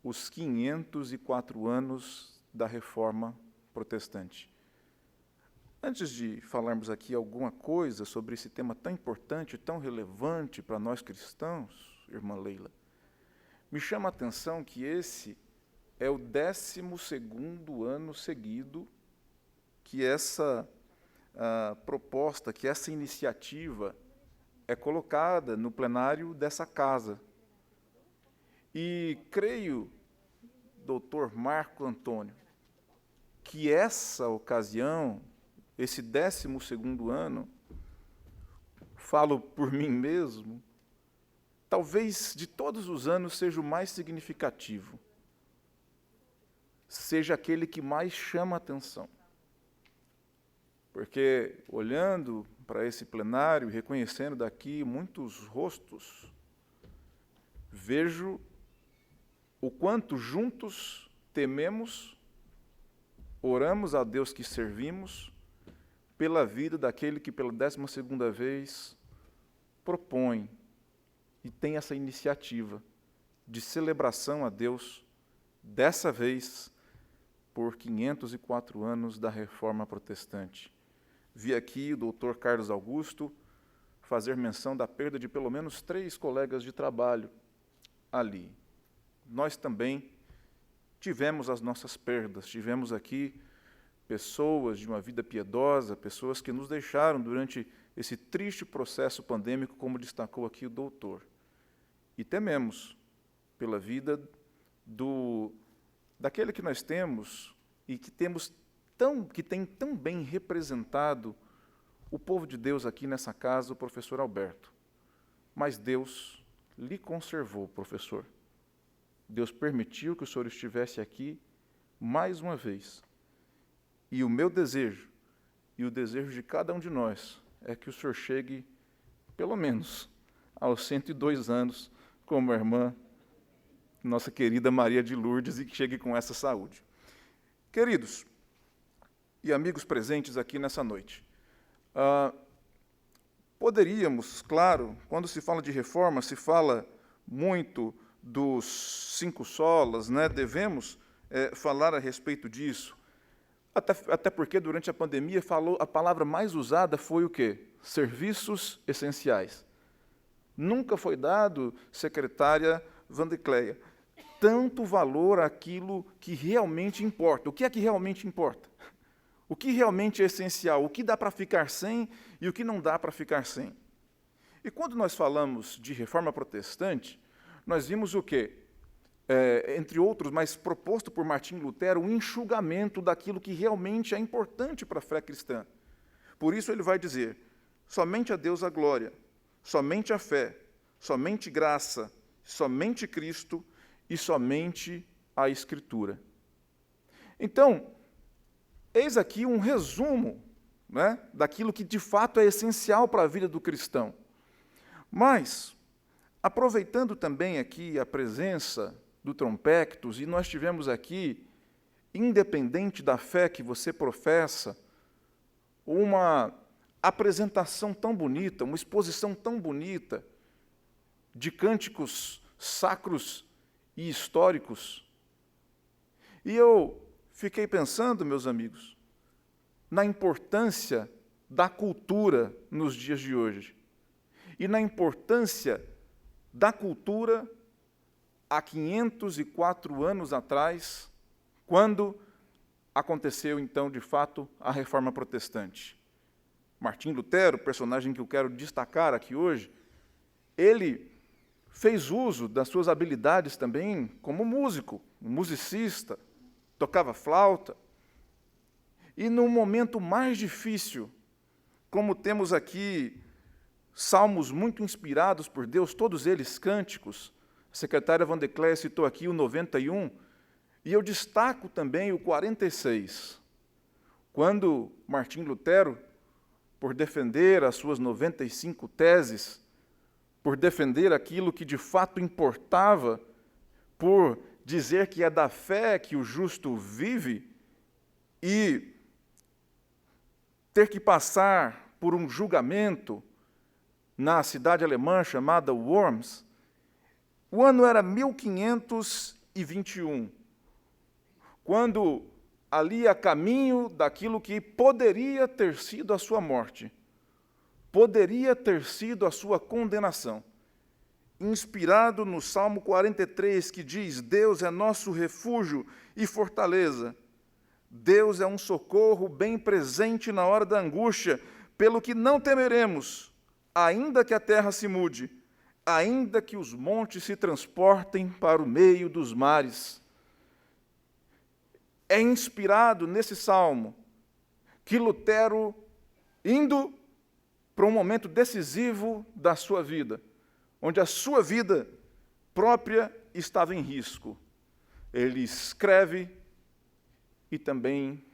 os 504 anos da Reforma Protestante. Antes de falarmos aqui alguma coisa sobre esse tema tão importante, tão relevante para nós cristãos, irmã Leila, me chama a atenção que esse é o 12º ano seguido que essa proposta, que essa iniciativa é colocada no plenário dessa casa. E creio, doutor Marco Antônio, que essa ocasião, esse 12º ano, falo por mim mesmo, talvez de todos os anos seja o mais significativo, seja aquele que mais chama a atenção. Porque, olhando para esse plenário, reconhecendo daqui muitos rostos, vejo o quanto juntos tememos, oramos a Deus que servimos, pela vida daquele que pela 12ª vez propõe e tem essa iniciativa de celebração a Deus, dessa vez por 504 anos da Reforma Protestante. Vi aqui o doutor Carlos Augusto fazer menção da perda de pelo menos 3 colegas de trabalho ali. nós também tivemos as nossas perdas. Tivemos aqui pessoas de uma vida piedosa, pessoas que nos deixaram durante esse triste processo pandêmico, como destacou aqui o doutor. E tememos pela vida daquele que nós temos e que tem tão bem representado o povo de Deus aqui nessa casa, o professor Alberto. Mas Deus lhe conservou, professor. Deus permitiu que o senhor estivesse aqui mais uma vez. E o meu desejo, e o desejo de cada um de nós, é que o senhor chegue, pelo menos, aos 102 anos, como a irmã, nossa querida Maria de Lourdes, e que chegue com essa saúde. Queridos e amigos presentes aqui nessa noite, poderíamos, claro, quando se fala de reforma, se fala muito dos 5 solas, né? Devemos falar a respeito disso, até porque durante a pandemia a palavra mais usada foi o quê? Serviços essenciais. Nunca foi dado, secretária Vandecleia, tanto valor àquilo que realmente importa. O que é que realmente importa? O que realmente é essencial? O que dá para ficar sem e o que não dá para ficar sem? E quando nós falamos de reforma protestante, nós vimos o quê? Entre outros, mas proposto por Martim Lutero, um enxugamento daquilo que realmente é importante para a fé cristã. Por isso ele vai dizer, somente a Deus a glória, somente a fé, somente graça, somente Cristo e somente a Escritura. Então, eis aqui um resumo, né, daquilo que de fato é essencial para a vida do cristão. Mas, aproveitando também aqui a presença do Trompectus, e nós tivemos aqui, independente da fé que você professa, uma apresentação tão bonita, uma exposição tão bonita de cânticos sacros e históricos. E eu fiquei pensando, meus amigos, na importância da cultura nos dias de hoje e na importância da cultura há 504 anos atrás, quando aconteceu, então, de fato, a Reforma Protestante. Martim Lutero, personagem que eu quero destacar aqui hoje, ele fez uso das suas habilidades também como músico, um musicista, tocava flauta. E no momento mais difícil, como temos aqui salmos muito inspirados por Deus, todos eles cânticos, a secretária Vandecleia citou aqui o 91, e eu destaco também o 46, quando Martim Lutero, por defender as suas 95 teses, por defender aquilo que de fato importava, por dizer que é da fé que o justo vive, e ter que passar por um julgamento na cidade alemã chamada Worms. O ano era 1521, quando ali a caminho daquilo que poderia ter sido a sua morte, poderia ter sido a sua condenação, inspirado no Salmo 43, que diz: Deus é nosso refúgio e fortaleza, Deus é um socorro bem presente na hora da angústia, pelo que não temeremos, ainda que a terra se mude, ainda que os montes se transportem para o meio dos mares. É inspirado nesse salmo que Lutero, indo para um momento decisivo da sua vida, onde a sua vida própria estava em risco, ele escreve e também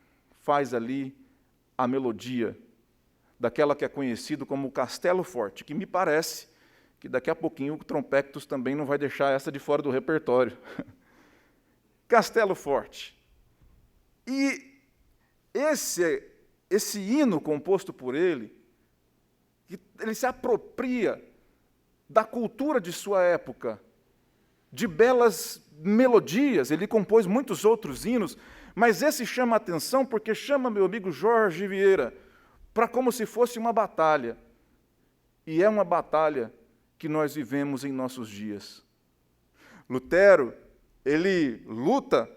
faz ali a melodia daquela que é conhecido como Castelo Forte, que me parece que daqui a pouquinho o Trompectus também não vai deixar essa de fora do repertório. Castelo Forte. E esse hino composto por ele se apropria da cultura de sua época, de belas melodias. Ele compôs muitos outros hinos, mas esse chama a atenção porque chama meu amigo Jorge Vieira para como se fosse uma batalha. E é uma batalha que nós vivemos em nossos dias. Lutero, ele luta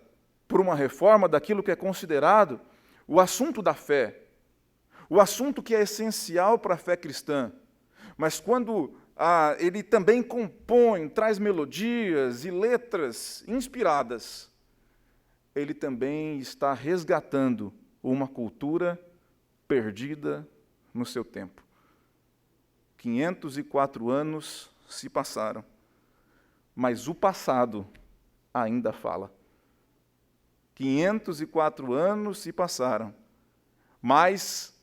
por uma reforma daquilo que é considerado o assunto da fé, o assunto que é essencial para a fé cristã. Mas quando ele também compõe, traz melodias e letras inspiradas, ele também está resgatando uma cultura perdida no seu tempo. 504 anos se passaram, mas o passado ainda fala. 504 anos se passaram, mas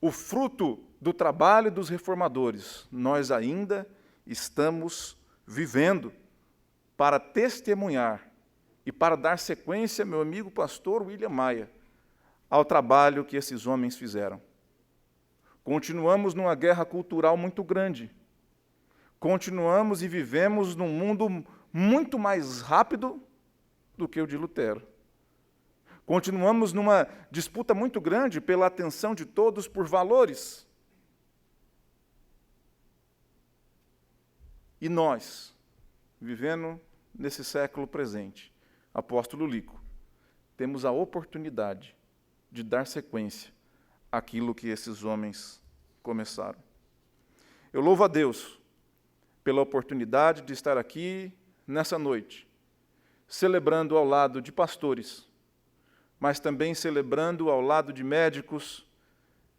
o fruto do trabalho dos reformadores nós ainda estamos vivendo para testemunhar e para dar sequência, meu amigo pastor William Maia, ao trabalho que esses homens fizeram. Continuamos numa guerra cultural muito grande. Continuamos e vivemos num mundo muito mais rápido do que o de Lutero. Continuamos numa disputa muito grande pela atenção de todos por valores. E nós, vivendo nesse século presente, apóstolo Lico, temos a oportunidade de dar sequência àquilo que esses homens começaram. Eu louvo a Deus pela oportunidade de estar aqui nessa noite, celebrando ao lado de pastores, mas também celebrando ao lado de médicos,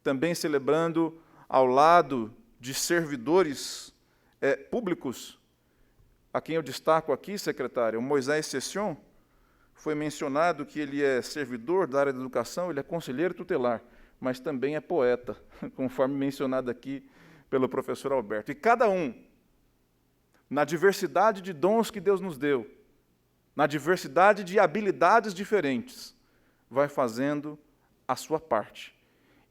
também celebrando ao lado de servidores públicos, a quem eu destaco aqui, secretário, o Moisés Session. Foi mencionado que ele é servidor da área da educação, ele é conselheiro tutelar, mas também é poeta, conforme mencionado aqui pelo professor Alberto. E cada um, na diversidade de dons que Deus nos deu, na diversidade de habilidades diferentes, vai fazendo a sua parte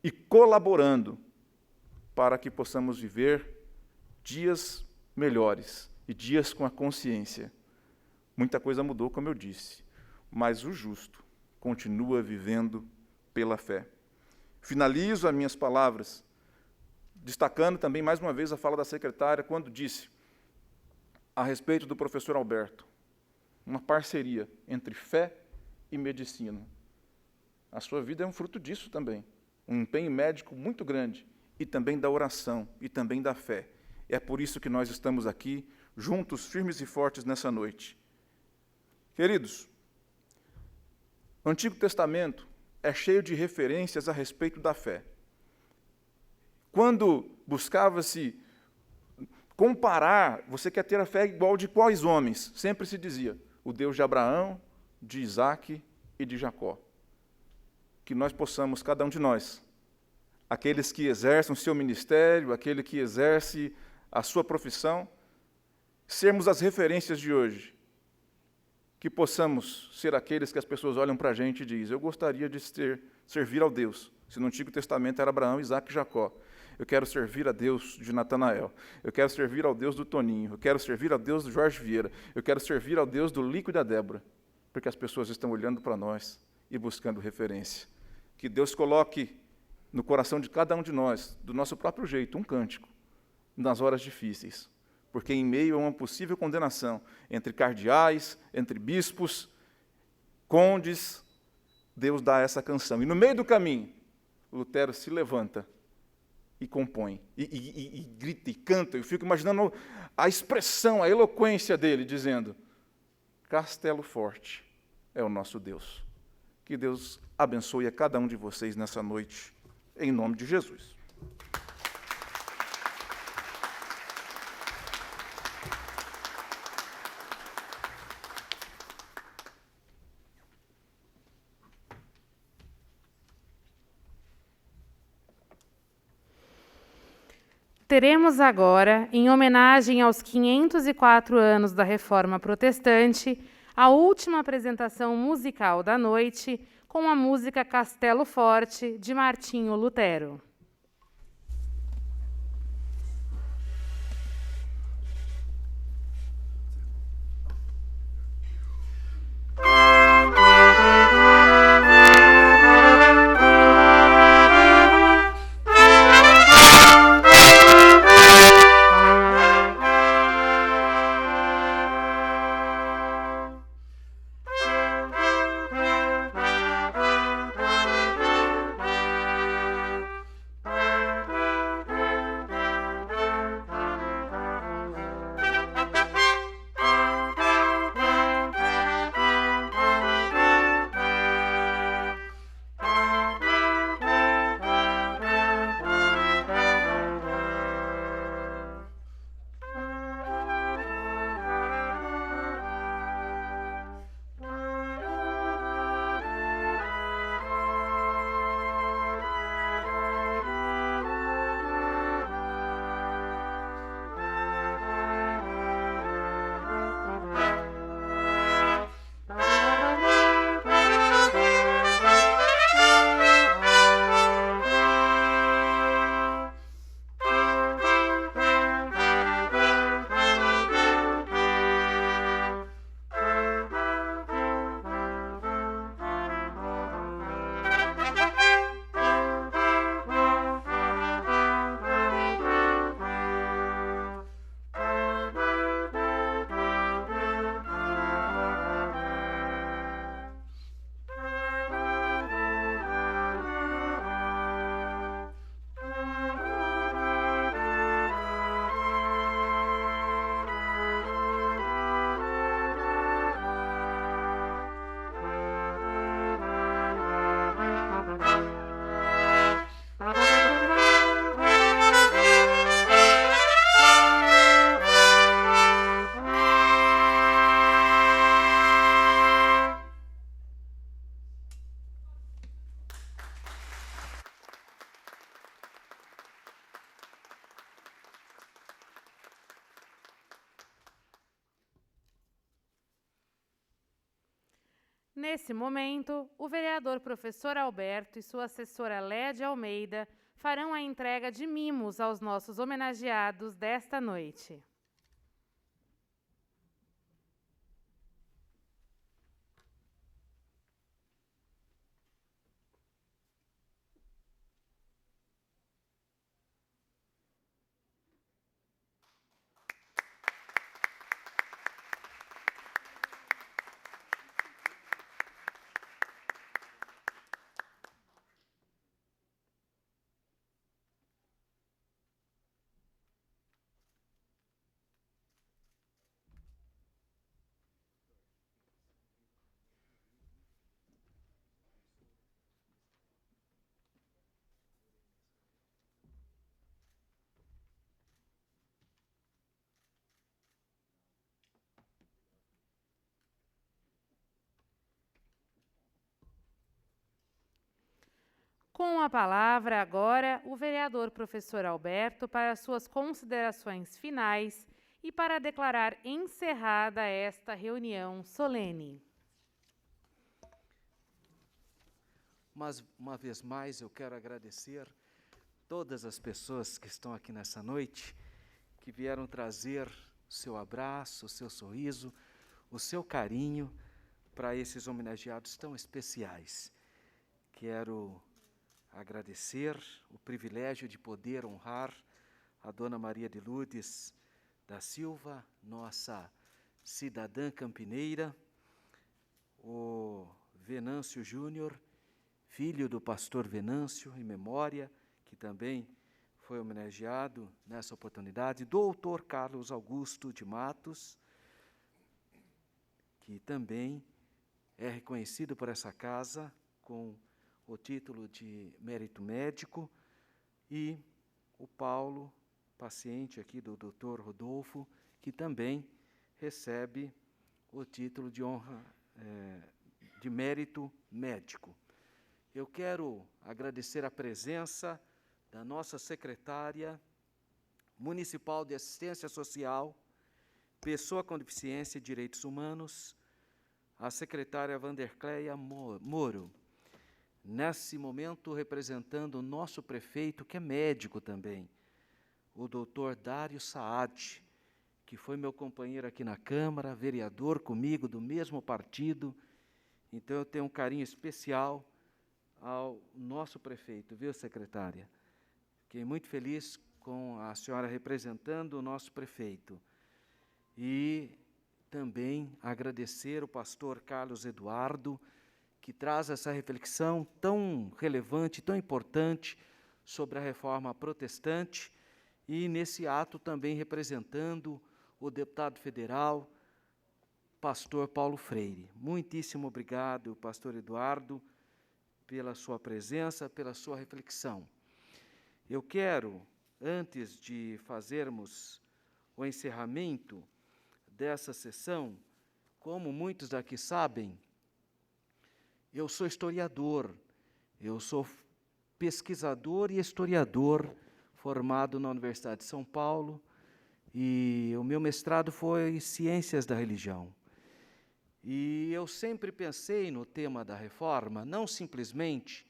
e colaborando para que possamos viver dias melhores e dias com a consciência. Muita coisa mudou, como eu disse, mas o justo continua vivendo pela fé. Finalizo as minhas palavras destacando também mais uma vez a fala da secretária quando disse a respeito do professor Alberto, uma parceria entre fé e medicina. A sua vida é um fruto disso também, um empenho médico muito grande, e também da oração, e também da fé. É por isso que nós estamos aqui, juntos, firmes e fortes nessa noite. Queridos, o Antigo Testamento é cheio de referências a respeito da fé. Quando buscava-se comparar, você quer ter a fé igual de quais homens? Sempre se dizia, o Deus de Abraão, de Isaque e de Jacó. Que nós possamos, cada um de nós, aqueles que exercem o seu ministério, aquele que exerce a sua profissão, sermos as referências de hoje. Que possamos ser aqueles que as pessoas olham para a gente e dizem, eu gostaria de servir ao Deus. Se no Antigo Testamento era Abraão, Isaque e Jacó. Eu quero servir a Deus de Natanael. Eu quero servir ao Deus do Toninho. Eu quero servir ao Deus do Jorge Vieira. Eu quero servir ao Deus do Lico e da Débora. Porque as pessoas estão olhando para nós e buscando referência. Que Deus coloque no coração de cada um de nós, do nosso próprio jeito, um cântico, nas horas difíceis. Porque em meio a uma possível condenação entre cardeais, entre bispos, condes, Deus dá essa canção. E no meio do caminho, Lutero se levanta e compõe, e grita e canta. Eu fico imaginando a expressão, a eloquência dele, dizendo, Castelo Forte é o nosso Deus. Que Deus abençoe a cada um de vocês nessa noite, em nome de Jesus. Teremos agora, em homenagem aos 504 anos da Reforma Protestante, a última apresentação musical da noite, com a música Castelo Forte, de Martinho Lutero. Nesse momento, o vereador professor Alberto e sua assessora Lédia Almeida farão a entrega de mimos aos nossos homenageados desta noite. Com a palavra, agora, o vereador professor Alberto para suas considerações finais e para declarar encerrada esta reunião solene. Mas, uma vez mais, eu quero agradecer todas as pessoas que estão aqui nessa noite, que vieram trazer o seu abraço, o seu sorriso, o seu carinho para esses homenageados tão especiais. Quero agradecer o privilégio de poder honrar a Dona Maria de Lourdes da Silva, nossa cidadã campineira, o Venâncio Júnior, filho do pastor Venâncio, em memória, que também foi homenageado nessa oportunidade, doutor Carlos Augusto de Matos, que também é reconhecido por essa casa com o título de mérito médico, e o Paulo, paciente aqui do doutor Rodolfo, que também recebe o título de honra de mérito médico. Eu quero agradecer a presença da nossa secretária municipal de assistência social, pessoa com deficiência e direitos humanos, a secretária Vandercleia Moro, nesse momento representando o nosso prefeito, que é médico também, o doutor Dário Saad, que foi meu companheiro aqui na Câmara, vereador comigo, do mesmo partido. Então, eu tenho um carinho especial ao nosso prefeito, viu, secretária? Fiquei muito feliz com a senhora representando o nosso prefeito. E também agradecer o pastor Carlos Eduardo, que traz essa reflexão tão relevante, tão importante sobre a reforma protestante, e nesse ato também representando o deputado federal, pastor Paulo Freire. Muitíssimo obrigado, pastor Eduardo, pela sua presença, pela sua reflexão. Eu quero, antes de fazermos o encerramento dessa sessão, como muitos daqui sabem, eu sou historiador, eu sou pesquisador e historiador formado na Universidade de São Paulo, e o meu mestrado foi em Ciências da Religião. E eu sempre pensei no tema da reforma, não simplesmente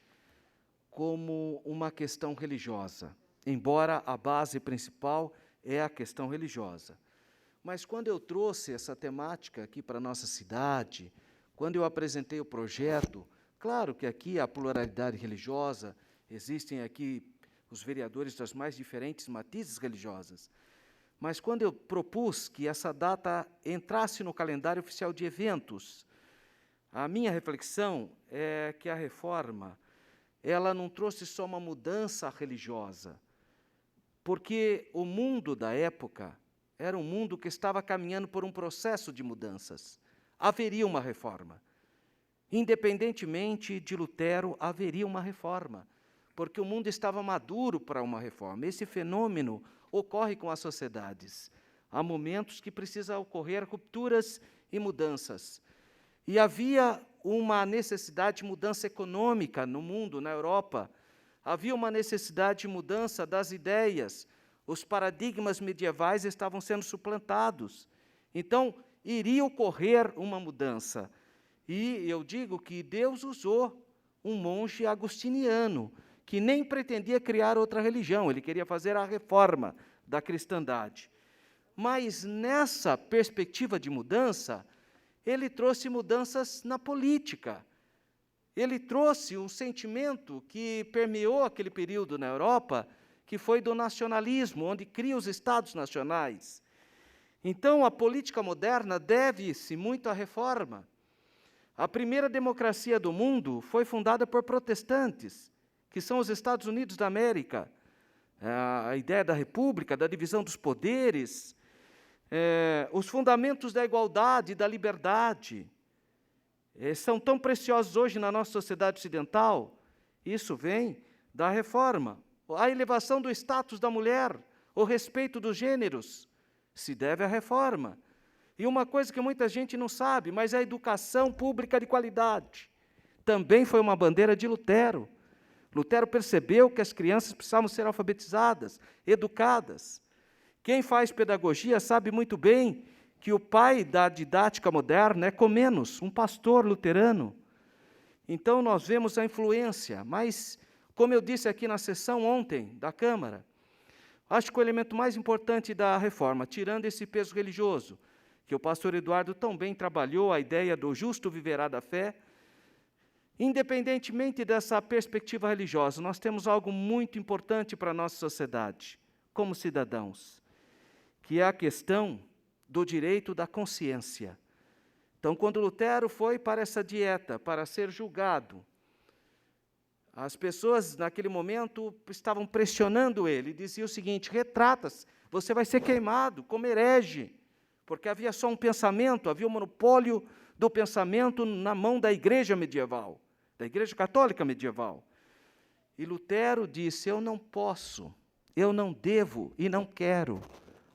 como uma questão religiosa, embora a base principal é a questão religiosa. Mas quando eu trouxe essa temática aqui para a nossa cidade, quando eu apresentei o projeto, claro que aqui há pluralidade religiosa, existem aqui os vereadores das mais diferentes matizes religiosas, mas quando eu propus que essa data entrasse no calendário oficial de eventos, a minha reflexão é que a reforma, ela não trouxe só uma mudança religiosa, porque o mundo da época era um mundo que estava caminhando por um processo de mudanças. Haveria uma reforma. Independentemente de Lutero, haveria uma reforma, porque o mundo estava maduro para uma reforma. Esse fenômeno ocorre com as sociedades. Há momentos que precisa ocorrer rupturas e mudanças. E havia uma necessidade de mudança econômica no mundo, na Europa. Havia uma necessidade de mudança das ideias. Os paradigmas medievais estavam sendo suplantados. Então, iria ocorrer uma mudança. E eu digo que Deus usou um monge agostiniano, que nem pretendia criar outra religião, ele queria fazer a reforma da cristandade. Mas nessa perspectiva de mudança, ele trouxe mudanças na política. Ele trouxe um sentimento que permeou aquele período na Europa, que foi do nacionalismo, onde cria os estados nacionais. Então, a política moderna deve-se muito à reforma. A primeira democracia do mundo foi fundada por protestantes, que são os Estados Unidos da América. A ideia da república, da divisão dos poderes, os fundamentos da igualdade e da liberdade, são tão preciosos hoje na nossa sociedade ocidental. Isso vem da reforma. A elevação do status da mulher, o respeito dos gêneros, se deve à reforma. E uma coisa que muita gente não sabe, mas a educação pública de qualidade também foi uma bandeira de Lutero. Lutero percebeu que as crianças precisavam ser alfabetizadas, educadas. Quem faz pedagogia sabe muito bem que o pai da didática moderna é Comênus, um pastor luterano. Então, nós vemos a influência, mas, como eu disse aqui na sessão ontem da Câmara, acho que o elemento mais importante da reforma, tirando esse peso religioso, que o pastor Eduardo tão bem trabalhou, a ideia do justo viverá da fé, independentemente dessa perspectiva religiosa, nós temos algo muito importante para a nossa sociedade, como cidadãos, que é a questão do direito da consciência. Então, quando Lutero foi para essa dieta, para ser julgado, as pessoas, naquele momento, estavam pressionando ele, diziam o seguinte: retrata-se, você vai ser queimado como herege, porque havia só um pensamento, havia um monopólio do pensamento na mão da igreja medieval, da igreja católica medieval. E Lutero disse: eu não posso, eu não devo e não quero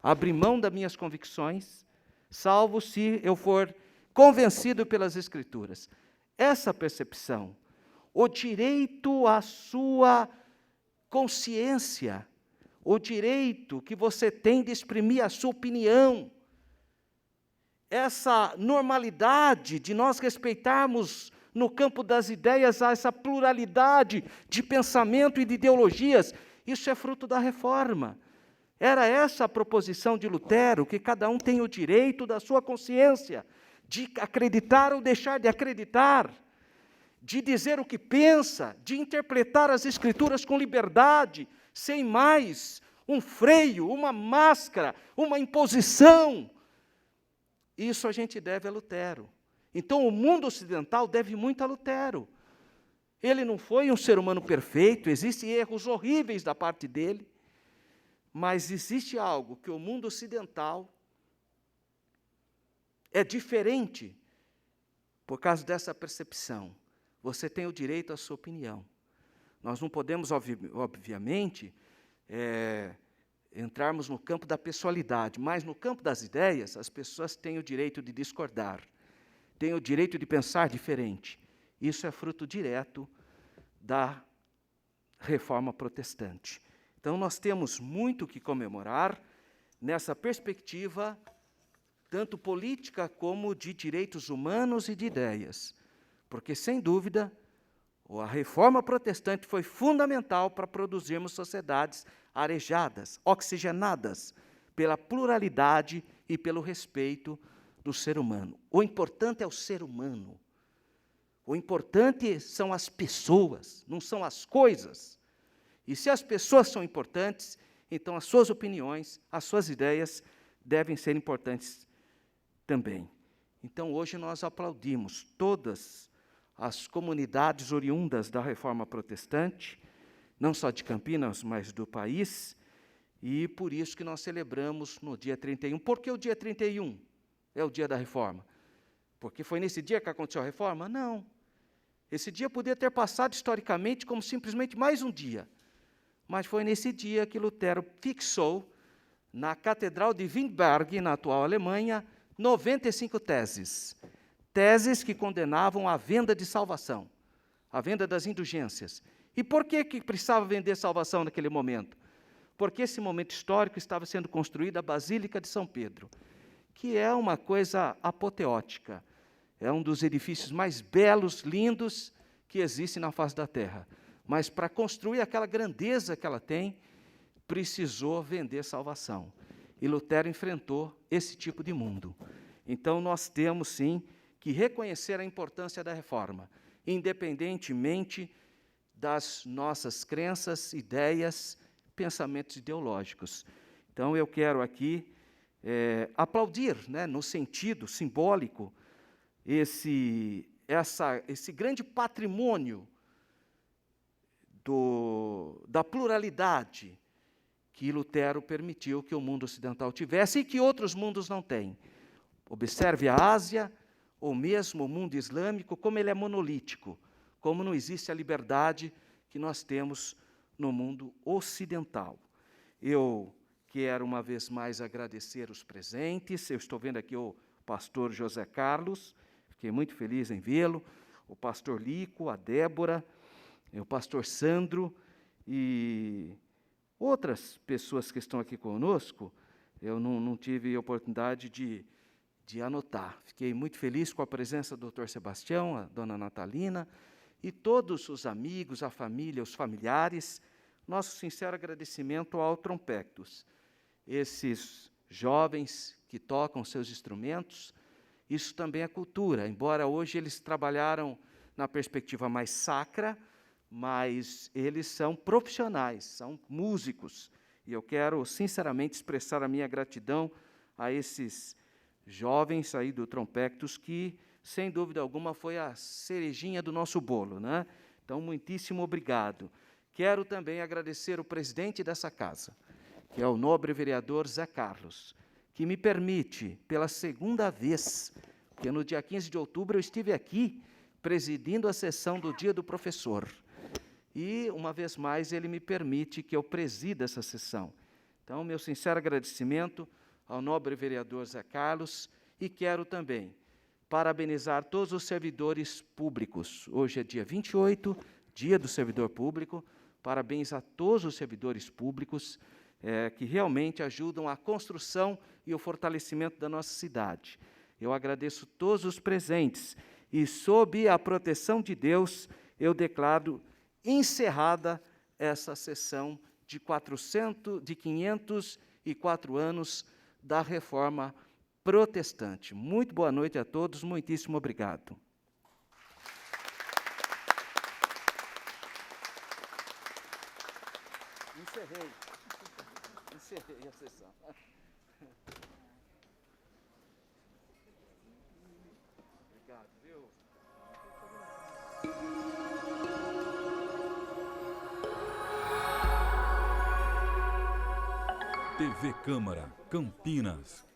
abrir mão das minhas convicções, salvo se eu for convencido pelas Escrituras. Essa percepção, o direito à sua consciência, o direito que você tem de exprimir a sua opinião, essa normalidade de nós respeitarmos no campo das ideias essa pluralidade de pensamento e de ideologias, isso é fruto da reforma. Era essa a proposição de Lutero, que cada um tem o direito da sua consciência, de acreditar ou deixar de acreditar, de dizer o que pensa, de interpretar as Escrituras com liberdade, sem mais um freio, uma máscara, uma imposição. Isso a gente deve a Lutero. Então, o mundo ocidental deve muito a Lutero. Ele não foi um ser humano perfeito, existem erros horríveis da parte dele, mas existe algo que o mundo ocidental é diferente por causa dessa percepção. Você tem o direito à sua opinião. Nós não podemos, obviamente, entrarmos no campo da pessoalidade, mas no campo das ideias, as pessoas têm o direito de discordar, têm o direito de pensar diferente. Isso é fruto direto da reforma protestante. Então, nós temos muito que comemorar nessa perspectiva, tanto política como de direitos humanos e de ideias, porque, sem dúvida, a reforma protestante foi fundamental para produzirmos sociedades arejadas, oxigenadas, pela pluralidade e pelo respeito do ser humano. O importante é o ser humano. O importante são as pessoas, não são as coisas. E se as pessoas são importantes, então as suas opiniões, as suas ideias devem ser importantes também. Então, hoje nós aplaudimos todas as comunidades oriundas da Reforma Protestante, não só de Campinas, mas do país, e por isso que nós celebramos no dia 31. Por que o dia 31 é o dia da Reforma? Porque foi nesse dia que aconteceu a Reforma? Não. Esse dia podia ter passado historicamente como simplesmente mais um dia, mas foi nesse dia que Lutero fixou, na Catedral de Wittenberg, na atual Alemanha, 95 teses. Teses que condenavam a venda de salvação, a venda das indulgências. E por que precisava vender salvação naquele momento? Porque esse momento histórico estava sendo construída a Basílica de São Pedro, que é uma coisa apoteótica. é um dos edifícios mais belos, lindos que existe na face da terra. Mas para construir aquela grandeza que ela tem, precisou vender salvação. E Lutero enfrentou esse tipo de mundo. Então nós temos sim que reconhecer a importância da reforma, independentemente das nossas crenças, ideias, pensamentos ideológicos. Então eu quero aqui aplaudir, né, no sentido simbólico, esse grande patrimônio da pluralidade que Lutero permitiu que o mundo ocidental tivesse e que outros mundos não têm. Observe a Ásia, ou mesmo o mundo islâmico, como ele é monolítico, como não existe a liberdade que nós temos no mundo ocidental. Eu quero, uma vez mais, agradecer os presentes. Eu estou vendo aqui o pastor José Carlos, fiquei muito feliz em vê-lo, o pastor Lico, a Débora, o pastor Sandro e outras pessoas que estão aqui conosco. Eu não tive oportunidade de anotar. Fiquei muito feliz com a presença do Dr. Sebastião, a dona Natalina, e todos os amigos, a família, os familiares. Nosso sincero agradecimento ao Trompectus. Esses jovens que tocam seus instrumentos, isso também é cultura, embora hoje eles trabalharam na perspectiva mais sacra, mas eles são profissionais, são músicos. E eu quero, sinceramente, expressar a minha gratidão a esses jovens aí do Trompectus, que, sem dúvida alguma, foi a cerejinha do nosso bolo, né? Então, muitíssimo obrigado. Quero também agradecer o presidente dessa casa, que é o nobre vereador Zé Carlos, que me permite, pela segunda vez, porque no dia 15 de outubro eu estive aqui, presidindo a sessão do Dia do Professor. E, uma vez mais, ele me permite que eu presida essa sessão. Então, meu sincero agradecimento ao nobre vereador Zé Carlos, e quero também parabenizar todos os servidores públicos. Hoje é dia 28, Dia do Servidor Público. Parabéns a todos os servidores públicos que realmente ajudam a construção e o fortalecimento da nossa cidade. Eu agradeço todos os presentes e, sob a proteção de Deus, eu declaro encerrada essa sessão de 504 anos da Reforma Protestante. Muito boa noite a todos, muitíssimo obrigado. Encerrei a sessão. Obrigado, viu? TV Câmara, Campinas.